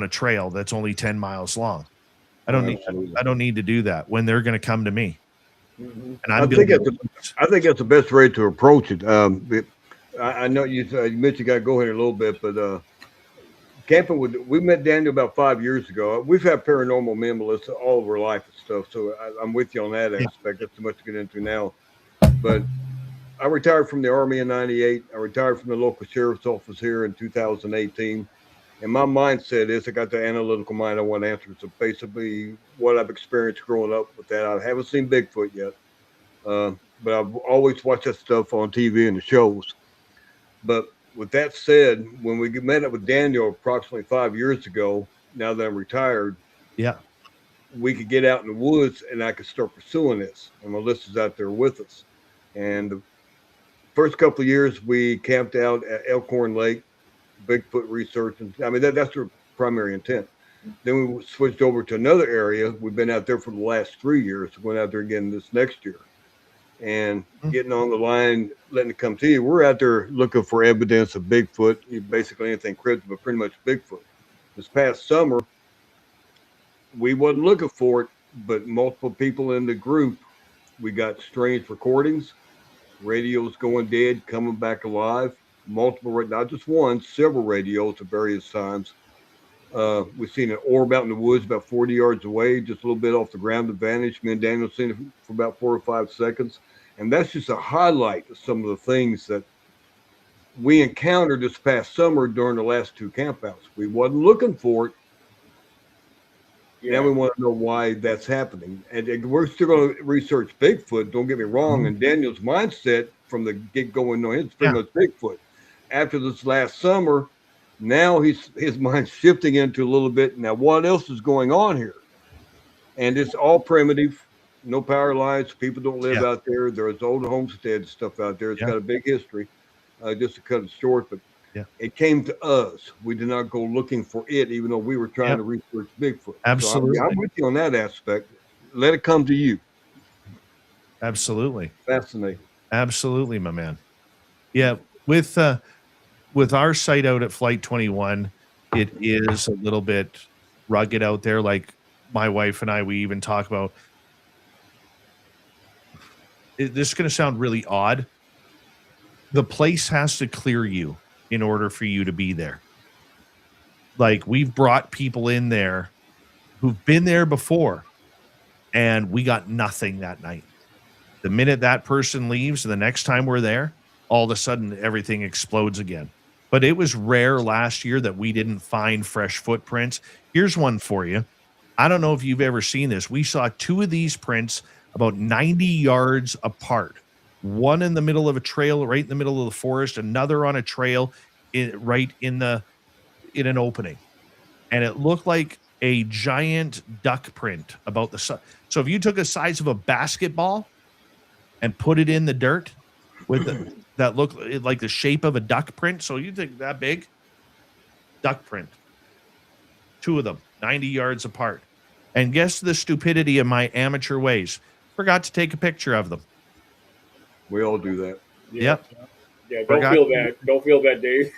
a trail that's only 10 miles long? I don't need to do that when they're going to come to me. And I think that's the best way to approach it. I know you mentioned you got to go here in a little bit, but camping with we met Daniel about 5 years ago. We've had paranormal memories all of our life and stuff, so I'm with you on that Yeah. aspect. That's too much to get into now. But I retired from the Army in '98. I retired from the local sheriff's office here in 2018. And my mindset is I got the analytical mind I want to answer. So basically, what I've experienced growing up with that, I haven't seen Bigfoot yet, but I've always watched that stuff on TV and the shows. But with that said, when we met up with Daniel approximately 5 years ago, now that I'm retired, Yeah. we could get out in the woods and I could start pursuing this. And Melissa's out there with us. And the first couple of years, we camped out at Elkhorn Lake, Bigfoot research. And I mean, that's our primary intent. Then we switched over to another area. We've been out there for the last 3 years. We're going out there again this next year and getting on the line, letting it come to you. We're out there looking for evidence of Bigfoot, basically anything cryptid, but pretty much Bigfoot. This past summer, we wasn't looking for it, but multiple people in the group, we got strange recordings, radios going dead, coming back alive, multiple, not just one, several radios at various times. We've seen an orb out in the woods about 40 yards away, just a little bit off the ground to vanish. Me and Daniel seen it for about 4 or 5 seconds. And that's just a highlight of some of the things that we encountered this past summer during the last two campouts. We wasn't looking for it. Now we want to know why that's happening. And we're still going to research Bigfoot, don't get me wrong. And Daniel's mindset from the get going on, it's pretty much Bigfoot. After this last summer, now his mind's shifting into a little bit. Now, what else is going on here? And it's all primitive, no power lines. People don't live out there. There's old homestead stuff out there. It's got a big history. Just to cut it short, but it came to us. We did not go looking for it, even though we were trying to research Bigfoot. Absolutely. So I'm with you on that aspect. Let it come to you. Absolutely. Fascinating. Absolutely, my man. Yeah, with our site out at Flight 21, it is a little bit rugged out there. Like my wife and I, we even talk about this is going to sound really odd. The place has to clear you in order for you to be there. Like we've brought people in there who've been there before and we got nothing that night. The minute that person leaves, the next time we're there, all of a sudden everything explodes again. But it was rare last year that we didn't find fresh footprints. Here's one for you. I don't know if you've ever seen this. We saw two of these prints about 90 yards apart. One in the middle of a trail, right in the middle of the forest, another on a trail right in an opening. And it looked like a giant duck print about the size. So if you took the size of a basketball and put it in the dirt with that looked like the shape of a duck print. So you think that big duck print, two of them, 90 yards apart. And guess the stupidity of my amateur ways. Forgot to take a picture of them. We all do that. Yep. Yeah, don't feel bad, Dave.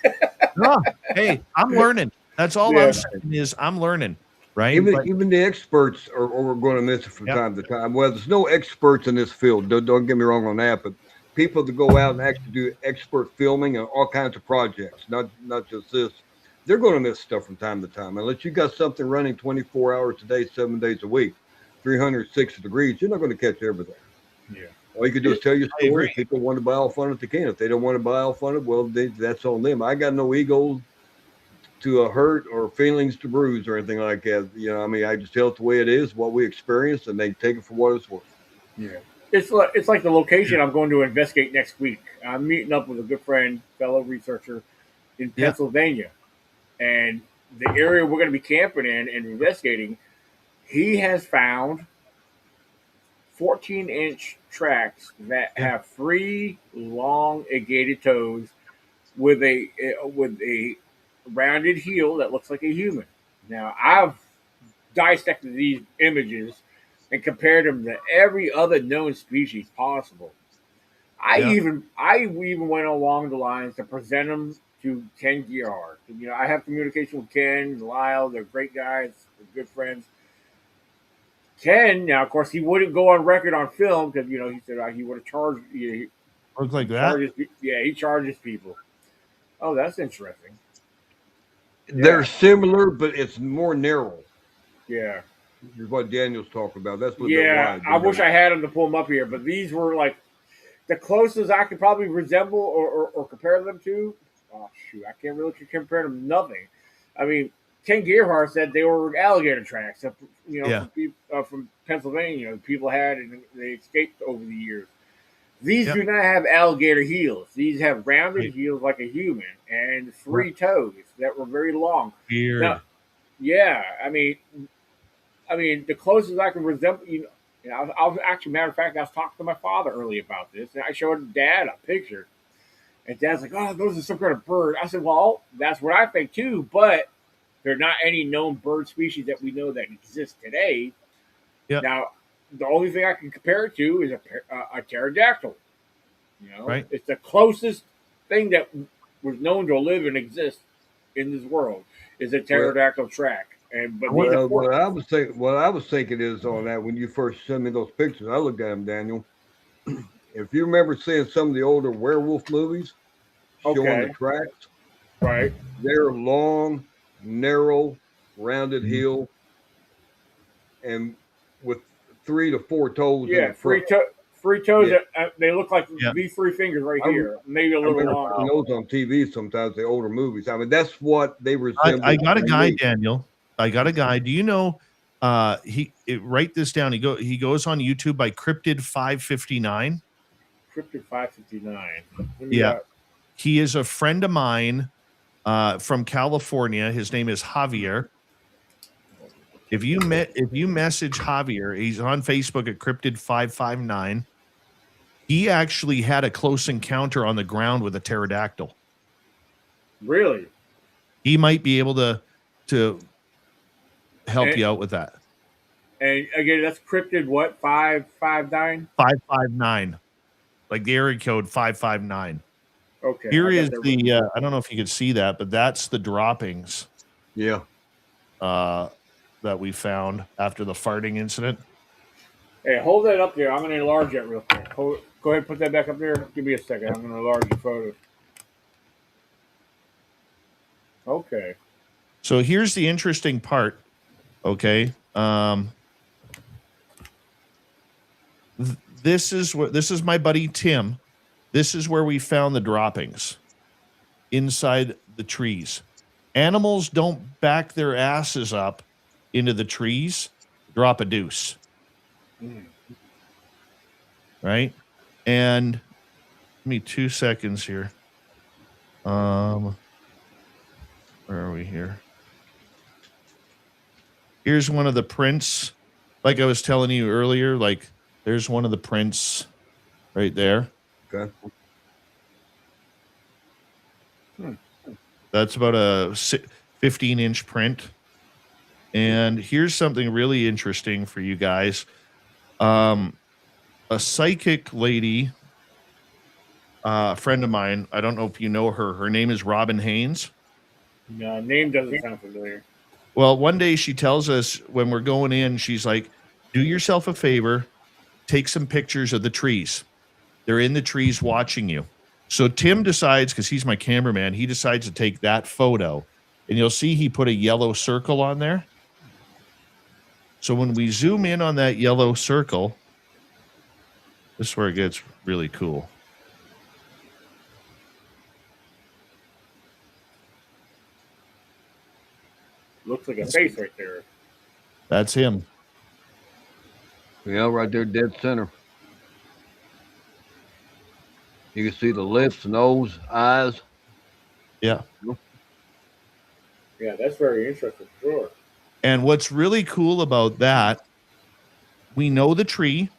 No, hey, I'm learning. That's all I'm saying is I'm learning, right? Even the experts are going to miss it from time to time. Well, there's no experts in this field. Don't get me wrong on that, but people that go out and actually do expert filming and all kinds of projects, not just this, they're going to miss stuff from time to time. Unless you got something running 24 hours a day, 7 days a week, 360 degrees, you're not going to catch everything. Yeah. All you can do is tell your story. If people want to buy off on it, they can. If they don't want to buy off on it, well, that's on them. I got no ego to hurt or feelings to bruise or anything like that. You know, I mean, I just tell it the way it is, what we experienced, and they take it for what it's worth. Yeah. It's like the location I'm going to investigate next week. I'm meeting up with a good friend, fellow researcher in Pennsylvania. And the area we're going to be camping in and investigating, he has found 14-inch tracks that have three long agated toes with a rounded heel that looks like a human. Now, I've dissected these images and compared them to every other known species possible. I even went along the lines to present them to Ken Giard. You know, I have communication with Ken and Lyle. They're great guys. They're good friends. Ken, now, of course, he wouldn't go on record on film because, you know, he said he would have charged Look like He that. charges, yeah, he charges people. Oh, that's interesting. They're Yeah, similar, but it's more narrow. yeah, Is what Daniel's talking about. That's a little bit yeah. wide. I wish I had him to pull them up here, but these were like the closest I could probably resemble or compare them to. Oh shoot, I can't really compare them to nothing. I mean, Ken Gerhardt said they were alligator tracks, Yeah. from Pennsylvania. People had and they escaped over the years. These Yep. do not have alligator heels. These have rounded Right. heels like a human and three toes that were very long. Weird. Now, yeah, I mean, the closest I can resemble, I was actually, matter of fact, I was talking to my father early about this, and I showed Dad a picture, and Dad's like, "Oh, those are some kind of bird." I said, "Well, that's what I think too, but they're not any known bird species that we know that exist today." Yep. Now, the only thing I can compare it to is a pterodactyl. Right. It's the closest thing that was known to live and exist in this world is a pterodactyl track. And but these are What I was thinking is on that when you first sent me those pictures, I looked at them, Daniel. If you remember seeing some of the older werewolf movies showing the okay, tracks, right? they're long, narrow, rounded heel, and with 3 to 4 toes in Yeah, the front. free toes. Yeah. They look like Yeah. these three fingers right I, here, maybe a I little remember longer. seeing those on TV sometimes, the older movies. I mean, that's what they resemble. I got a to guy, me. Daniel. I got a guy. Do you know? Write this down. He goes on YouTube by Cryptid 559. Cryptid 559. Yeah, he is a friend of mine from California. His name is Javier. If you message Javier, he's on Facebook at Cryptid 559. He actually had a close encounter on the ground with a pterodactyl. Really? He might be able to help you out with that. And again, that's cryptid what? 559? 559. Like the area code 559. Okay. Here is the I don't know if you could see that, but that's the droppings. Yeah. That we found after the farting incident. Hey, hold that up there. I'm going to enlarge that real quick. Go ahead and put that back up there. Give me a second. I'm going to enlarge the photo. Okay. So here's the interesting part. Okay. This is my buddy Tim. This is where we found the droppings inside the trees. Animals don't back their asses up into the trees, drop a deuce. Right? And give me 2 seconds here. Where are we here? Here's one of the prints. Like I was telling you earlier, like there's one of the prints right there. Okay. That's about a 15-inch print. And here's something really interesting for you guys. A psychic lady, a friend of mine, I don't know if you know her. Her name is Robin Haynes. No, name doesn't sound familiar. Well, one day she tells us when we're going in, she's like, do yourself a favor, take some pictures of the trees. They're in the trees watching you. So Tim decides, because he's my cameraman, he decides to take that photo. And you'll see he put a yellow circle on there. So when we zoom in on that yellow circle, this is where it gets really cool. Looks like a face right there. That's him. Yeah, right there, dead center. You can see the lips, nose, eyes. Yeah. Yeah, that's very interesting. Sure. And what's really cool about that, we know the tree.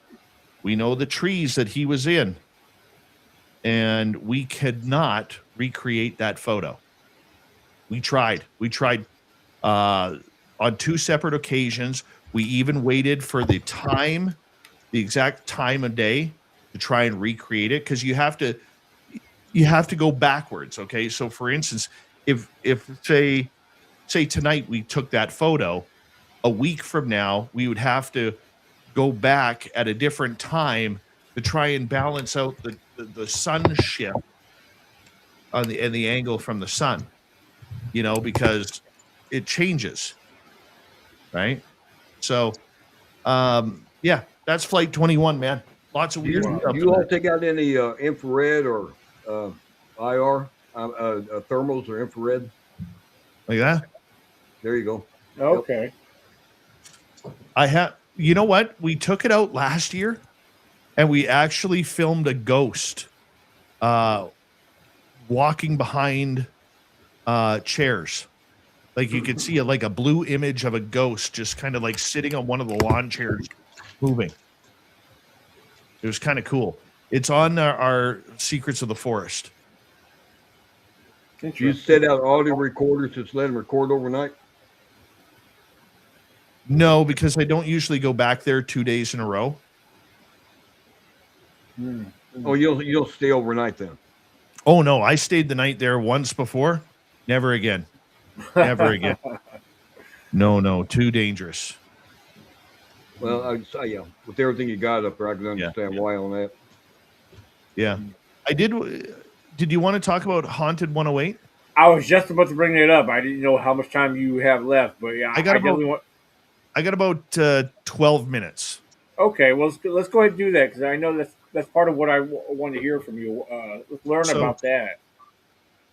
We know the trees that he was in. And we could not recreate that photo. We tried. On 2 separate occasions. We even waited for the exact time of day to try and recreate it, because you have to go backwards. Okay. So for instance, if say tonight we took that photo, a week from now, we would have to go back at a different time to try and balance out the the sun shift on the angle from the sun, because it changes, right? So, yeah, that's Flight 21, man. Lots of Do weird you, stuff. do you all take out any infrared or IR thermals or infrared? Like that? There you go. Okay. I have. You know what? We took it out last year, and we actually filmed a ghost walking behind chairs. Like you could see like a blue image of a ghost just kind of like sitting on one of the lawn chairs moving. It was kind of cool. It's on our Secrets of the Forest. Do you set out audio recorders, just let them record overnight? No, because I don't usually go back there 2 days in a row. Oh, you don't stay overnight then? Oh no, I stayed the night there once before. Never again. Never again. No, too dangerous. Well, yeah, with everything you got up there, I can understand why on that. Yeah, I did. Did you want to talk about Haunted 108? I was just about to bring it up. I didn't know how much time you have left, but yeah, I got about 12 minutes. Okay, well, let's go ahead and do that because I know that's part of what I want to hear from you. Let's learn about that.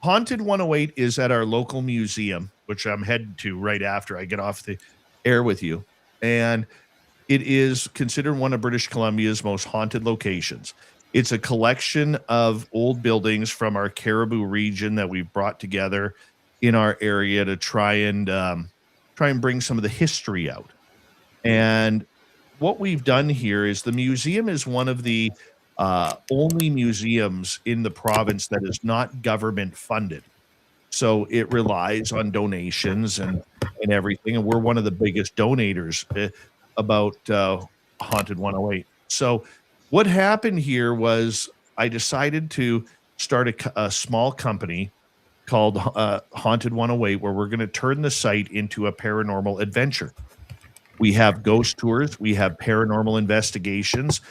Haunted 108 is at our local museum, which I'm headed to right after I get off the air with you. And it is considered one of British Columbia's most haunted locations. It's a collection of old buildings from our Caribou region that we've brought together in our area to try and bring some of the history out. And what we've done here is the museum is one of the only museums in the province that is not government funded. So it relies on donations and everything. And we're one of the biggest donators about Haunted 108. So what happened here was I decided to start a small company called Haunted 108, where we're going to turn the site into a paranormal adventure. We have ghost tours. We have paranormal investigations.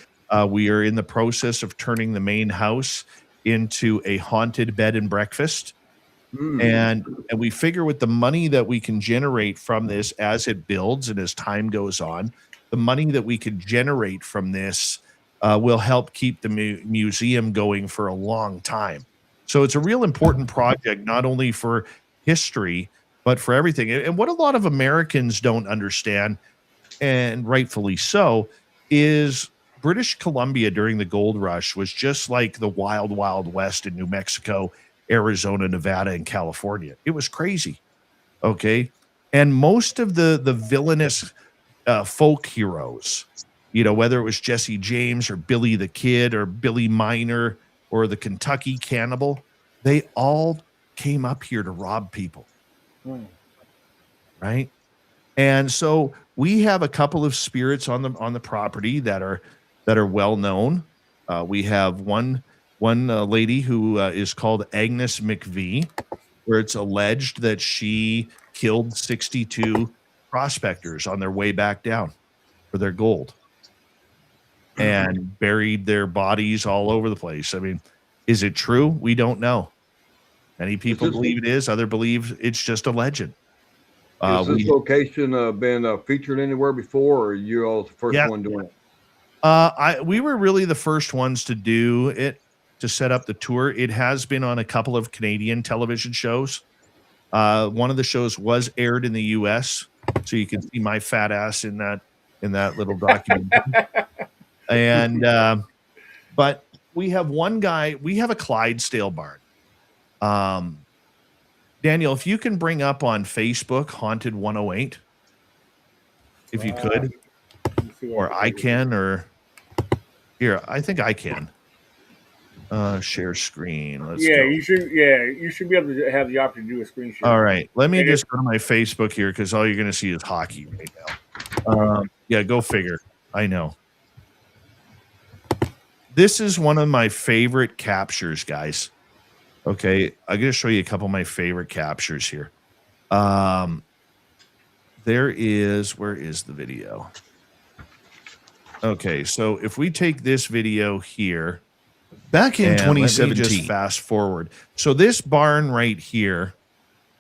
We are in the process of turning the main house into a haunted bed and breakfast. And we figure with the money that we can generate from this as it builds and as time goes on, the money that we can generate from this will help keep the museum going for a long time. So it's a real important project, not only for history, but for everything. And what a lot of Americans don't understand, and rightfully so, is British Columbia during the gold rush was just like the wild, wild west in New Mexico, Arizona, Nevada, and California. It was crazy. Okay. And most of the villainous folk heroes, whether it was Jesse James or Billy the Kid or Billy Miner or the Kentucky Cannibal, they all came up here to rob people. Right. And so we have a couple of spirits on the property that are well known. We have one lady who is called Agnes McVie, where it's alleged that she killed 62 prospectors on their way back down for their gold and buried their bodies all over the place. I mean, is it true? We don't know. Many people believe it is. Others believe it's just a legend. Has this location been featured anywhere before, or are you all the first one doing it? We were really the first ones to do it, to set up the tour. It has been on a couple of Canadian television shows. One of the shows was aired in the US, so you can see my fat ass in that little document. And but we have one guy, we have a Clydesdale barn. Daniel, if you can bring up on Facebook Haunted 108, if you could, or I can, or here, I think I can. Share screen. Let's go. You should be able to have the option to do a screen share. All right, let me just go to my Facebook here because all you're going to see is hockey right now. Yeah, go figure. I know. This is one of my favorite captures, guys. Okay, I'm going to show you a couple of my favorite captures here. Where is the video? Okay, so if we take this video here, Back in And 2017, let me just fast forward. So this barn right here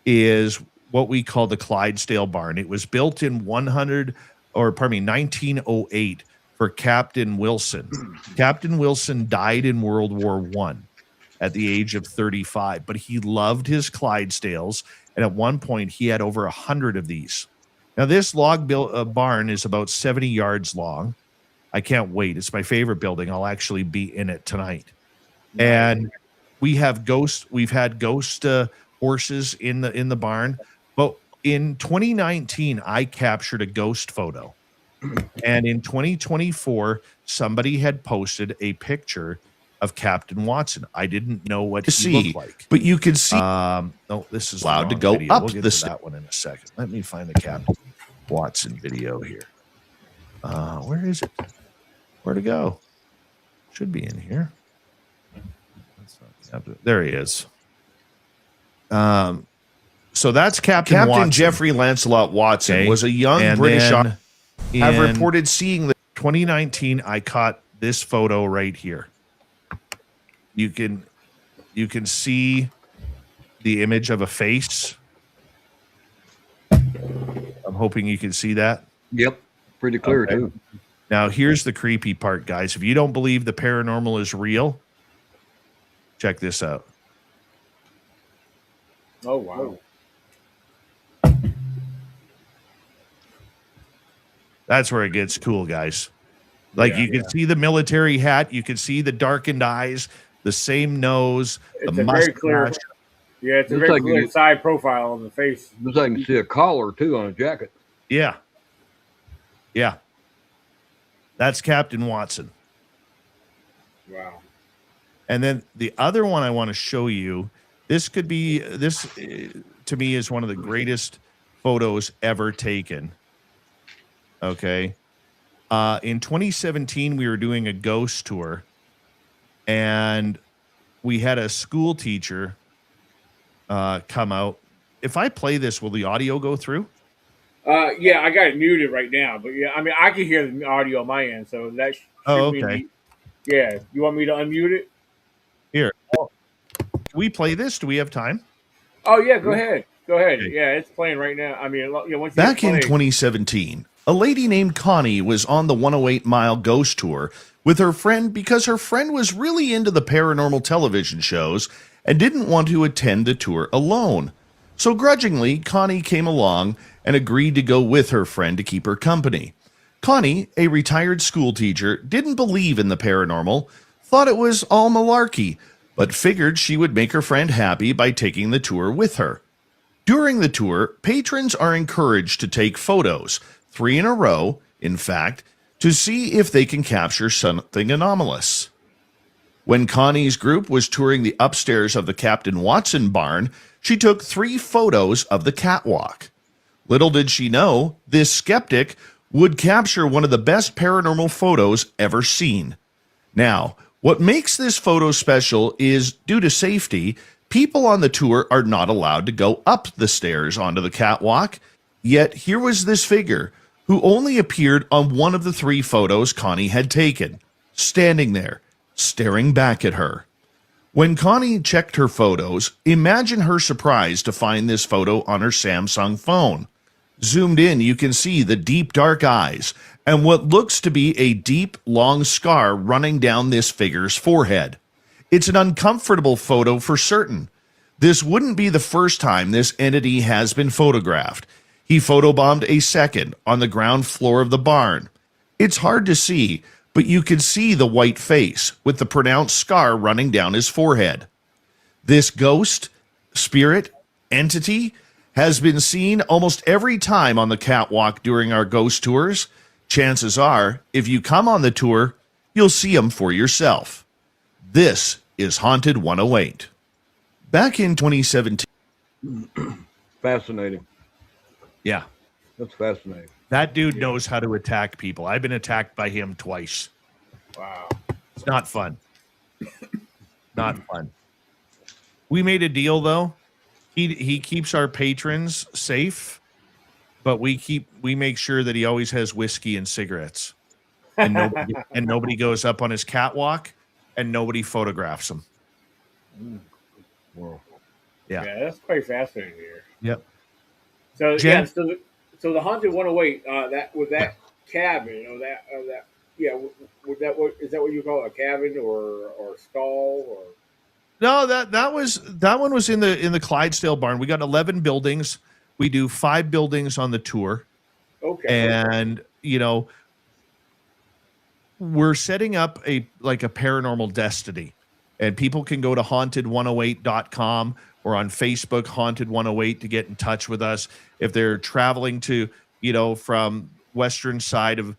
is what we call the Clydesdale barn. It was built in 1908 for Captain Wilson. Captain Wilson died in World War I at the age of 35, but he loved his Clydesdales, and at one point he had over 100 of these. Now this log barn is about 70 yards long. I can't wait. It's my favorite building. I'll actually be in it tonight. And we've had ghost horses in the barn. But in 2019, I captured a ghost photo. And in 2024, somebody had posted a picture of Captain Watson. I didn't know what he looked like. but you can see This is allowed the to go wrong video. up We'll get the to that one in a second. Let me find the Captain Watson video here. Where is it? Where'd it go? Should be in here. There he is. So that's Captain Watson. Jeffrey Lancelot Watson Okay. was a young And British then have in reported seeing the 2019, I caught this photo right here. You can see the image of a face. I'm hoping you can see that. Yep. Pretty clear, Okay. too. Now, here's the creepy part, guys. If you don't believe the paranormal is real, check this out. Oh, wow. That's where it gets cool, guys. Like Yeah, you can see the military hat, you can see the darkened eyes, the same nose, It's the a very mustache. clear. Yeah, it's a Looks very like clear you- side profile on the face. Looks like I can see a collar, too, on a jacket. Yeah. Yeah. That's Captain Watson. Wow. And then the other one I want to show you, this to me is one of the greatest photos ever taken. Okay. In 2017, we were doing a ghost tour, and we had a school teacher come out. If I play this, will the audio go through? Yeah, I got it muted right now, but yeah, I mean, I can hear the audio on my end, so that. Oh, should okay. be- yeah, you want me to unmute it? Here. Can we play this? Do we have time? Oh yeah, go ahead. Go ahead. Okay. Yeah, it's playing right now. I mean, yeah, once you Back hit in play- 2017, a lady named Connie was on the 108-mile ghost tour with her friend because her friend was really into the paranormal television shows and didn't want to attend the tour alone. So grudgingly, Connie came along and agreed to go with her friend to keep her company. Connie, a retired school teacher, didn't believe in the paranormal, thought it was all malarkey, but figured she would make her friend happy by taking the tour with her. During the tour, patrons are encouraged to take photos, 3 in a row, in fact, to see if they can capture something anomalous. When Connie's group was touring the upstairs of the Captain Watson barn, she took 3 photos of the catwalk. Little did she know, this skeptic would capture one of the best paranormal photos ever seen. Now, what makes this photo special is, due to safety, people on the tour are not allowed to go up the stairs onto the catwalk. Yet here was this figure, who only appeared on one of the 3 photos Connie had taken, standing there, staring back at her. When Connie checked her photos, imagine her surprise to find this photo on her Samsung phone. Zoomed in, you can see the deep dark eyes and what looks to be a deep, long scar running down this figure's forehead. It's an uncomfortable photo for certain. This wouldn't be the first time this entity has been photographed. He photobombed a second on the ground floor of the barn. It's hard to see, but you can see the white face with the pronounced scar running down his forehead. This ghost, spirit, entity has been seen almost every time on the catwalk during our ghost tours. Chances are, if you come on the tour, you'll see him for yourself. This is Haunted 108. Back in 2017. Fascinating. Yeah. That's fascinating. That dude knows how to attack people. I've been attacked by him twice. Wow. It's not fun. Not fun. We made a deal though. He keeps our patrons safe, but we make sure that he always has whiskey and cigarettes. And nobody goes up on his catwalk and nobody photographs them. Well, Yeah. That's quite fascinating here. Yep. So Jen? so the haunted 108 that with that cabin or that with that what is that what you call it, a cabin or stall or No, that one was in the Clydesdale barn. We got 11 buildings. We do 5 buildings on the tour. okay. And we're setting up a paranormal destiny, and people can go to haunted108.com or on Facebook haunted 108 to get in touch with us if they're traveling to from western side of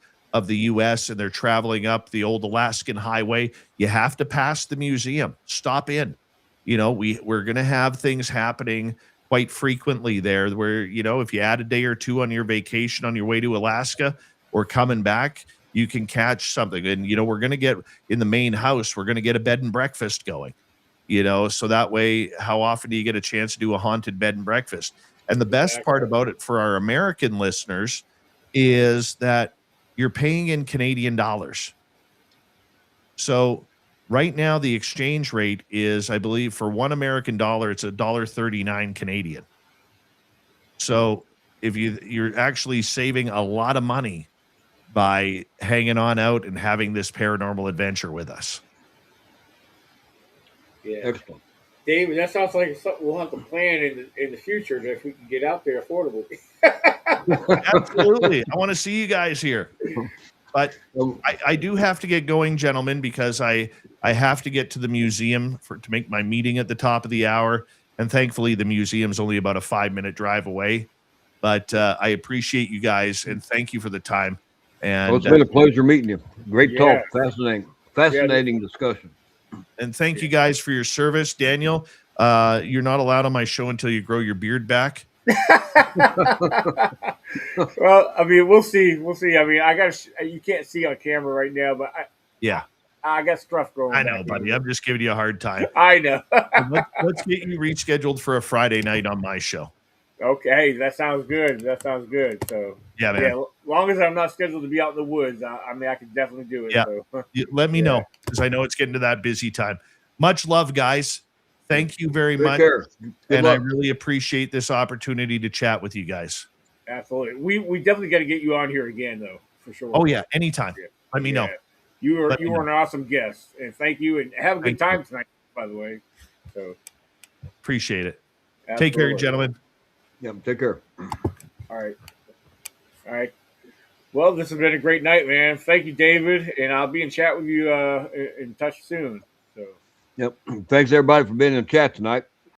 the US and they're traveling up the old Alaskan highway. You have to pass the museum, stop in. We're going to have things happening quite frequently there where if you add a day or two on your vacation on your way to Alaska or coming back, you can catch something. And we're going to get in the main house, we're going to get a bed and breakfast going, so that way, how often do you get a chance to do a haunted bed and breakfast? And the best part about it for our American listeners is that you're paying in Canadian dollars. So right now the exchange rate is, I believe, for $1 American dollar, it's $1.39 Canadian. So if you're actually saving a lot of money by hanging on out and having this paranormal adventure with us. Yeah. excellent. David, that sounds like something we'll have to plan in the future if we can get out there affordably. Absolutely. I want to see you guys here. But I do have to get going, gentlemen, because I have to get to the museum to make my meeting at the top of the hour. And thankfully, the museum's only about a 5-minute drive away. But I appreciate you guys and thank you for the time. And Well, it's been a pleasure meeting you. Great Yeah. talk. Fascinating discussion. And thank you guys for your service. Daniel, you're not allowed on my show until you grow your beard back. Well, I mean, we'll see. We'll see. I mean, you can't see on camera right now, but I got stuff growing. I know, back buddy. in. I'm just giving you a hard time. I know. Let's get you rescheduled for a Friday night on my show. Okay, that sounds good. So Yeah, man. as long as I'm not scheduled to be out in the woods, I mean, I can definitely do it. Yeah. So. Let me know because I know it's getting to that busy time. Much love, guys. Thank you very much. Care. And I really appreciate this opportunity to chat with you guys. Absolutely. We definitely got to get you on here again, though, for sure. Oh, yeah. Anytime. Let me know. You were an awesome guest, and thank you, and have a good time tonight, by the way. So appreciate it. Absolutely. Take care, gentlemen. Yeah, take care. All right. Well, this has been a great night, man. Thank you, David, and I'll be in chat with you in touch soon. So. Yep. Thanks everybody for being in the chat tonight.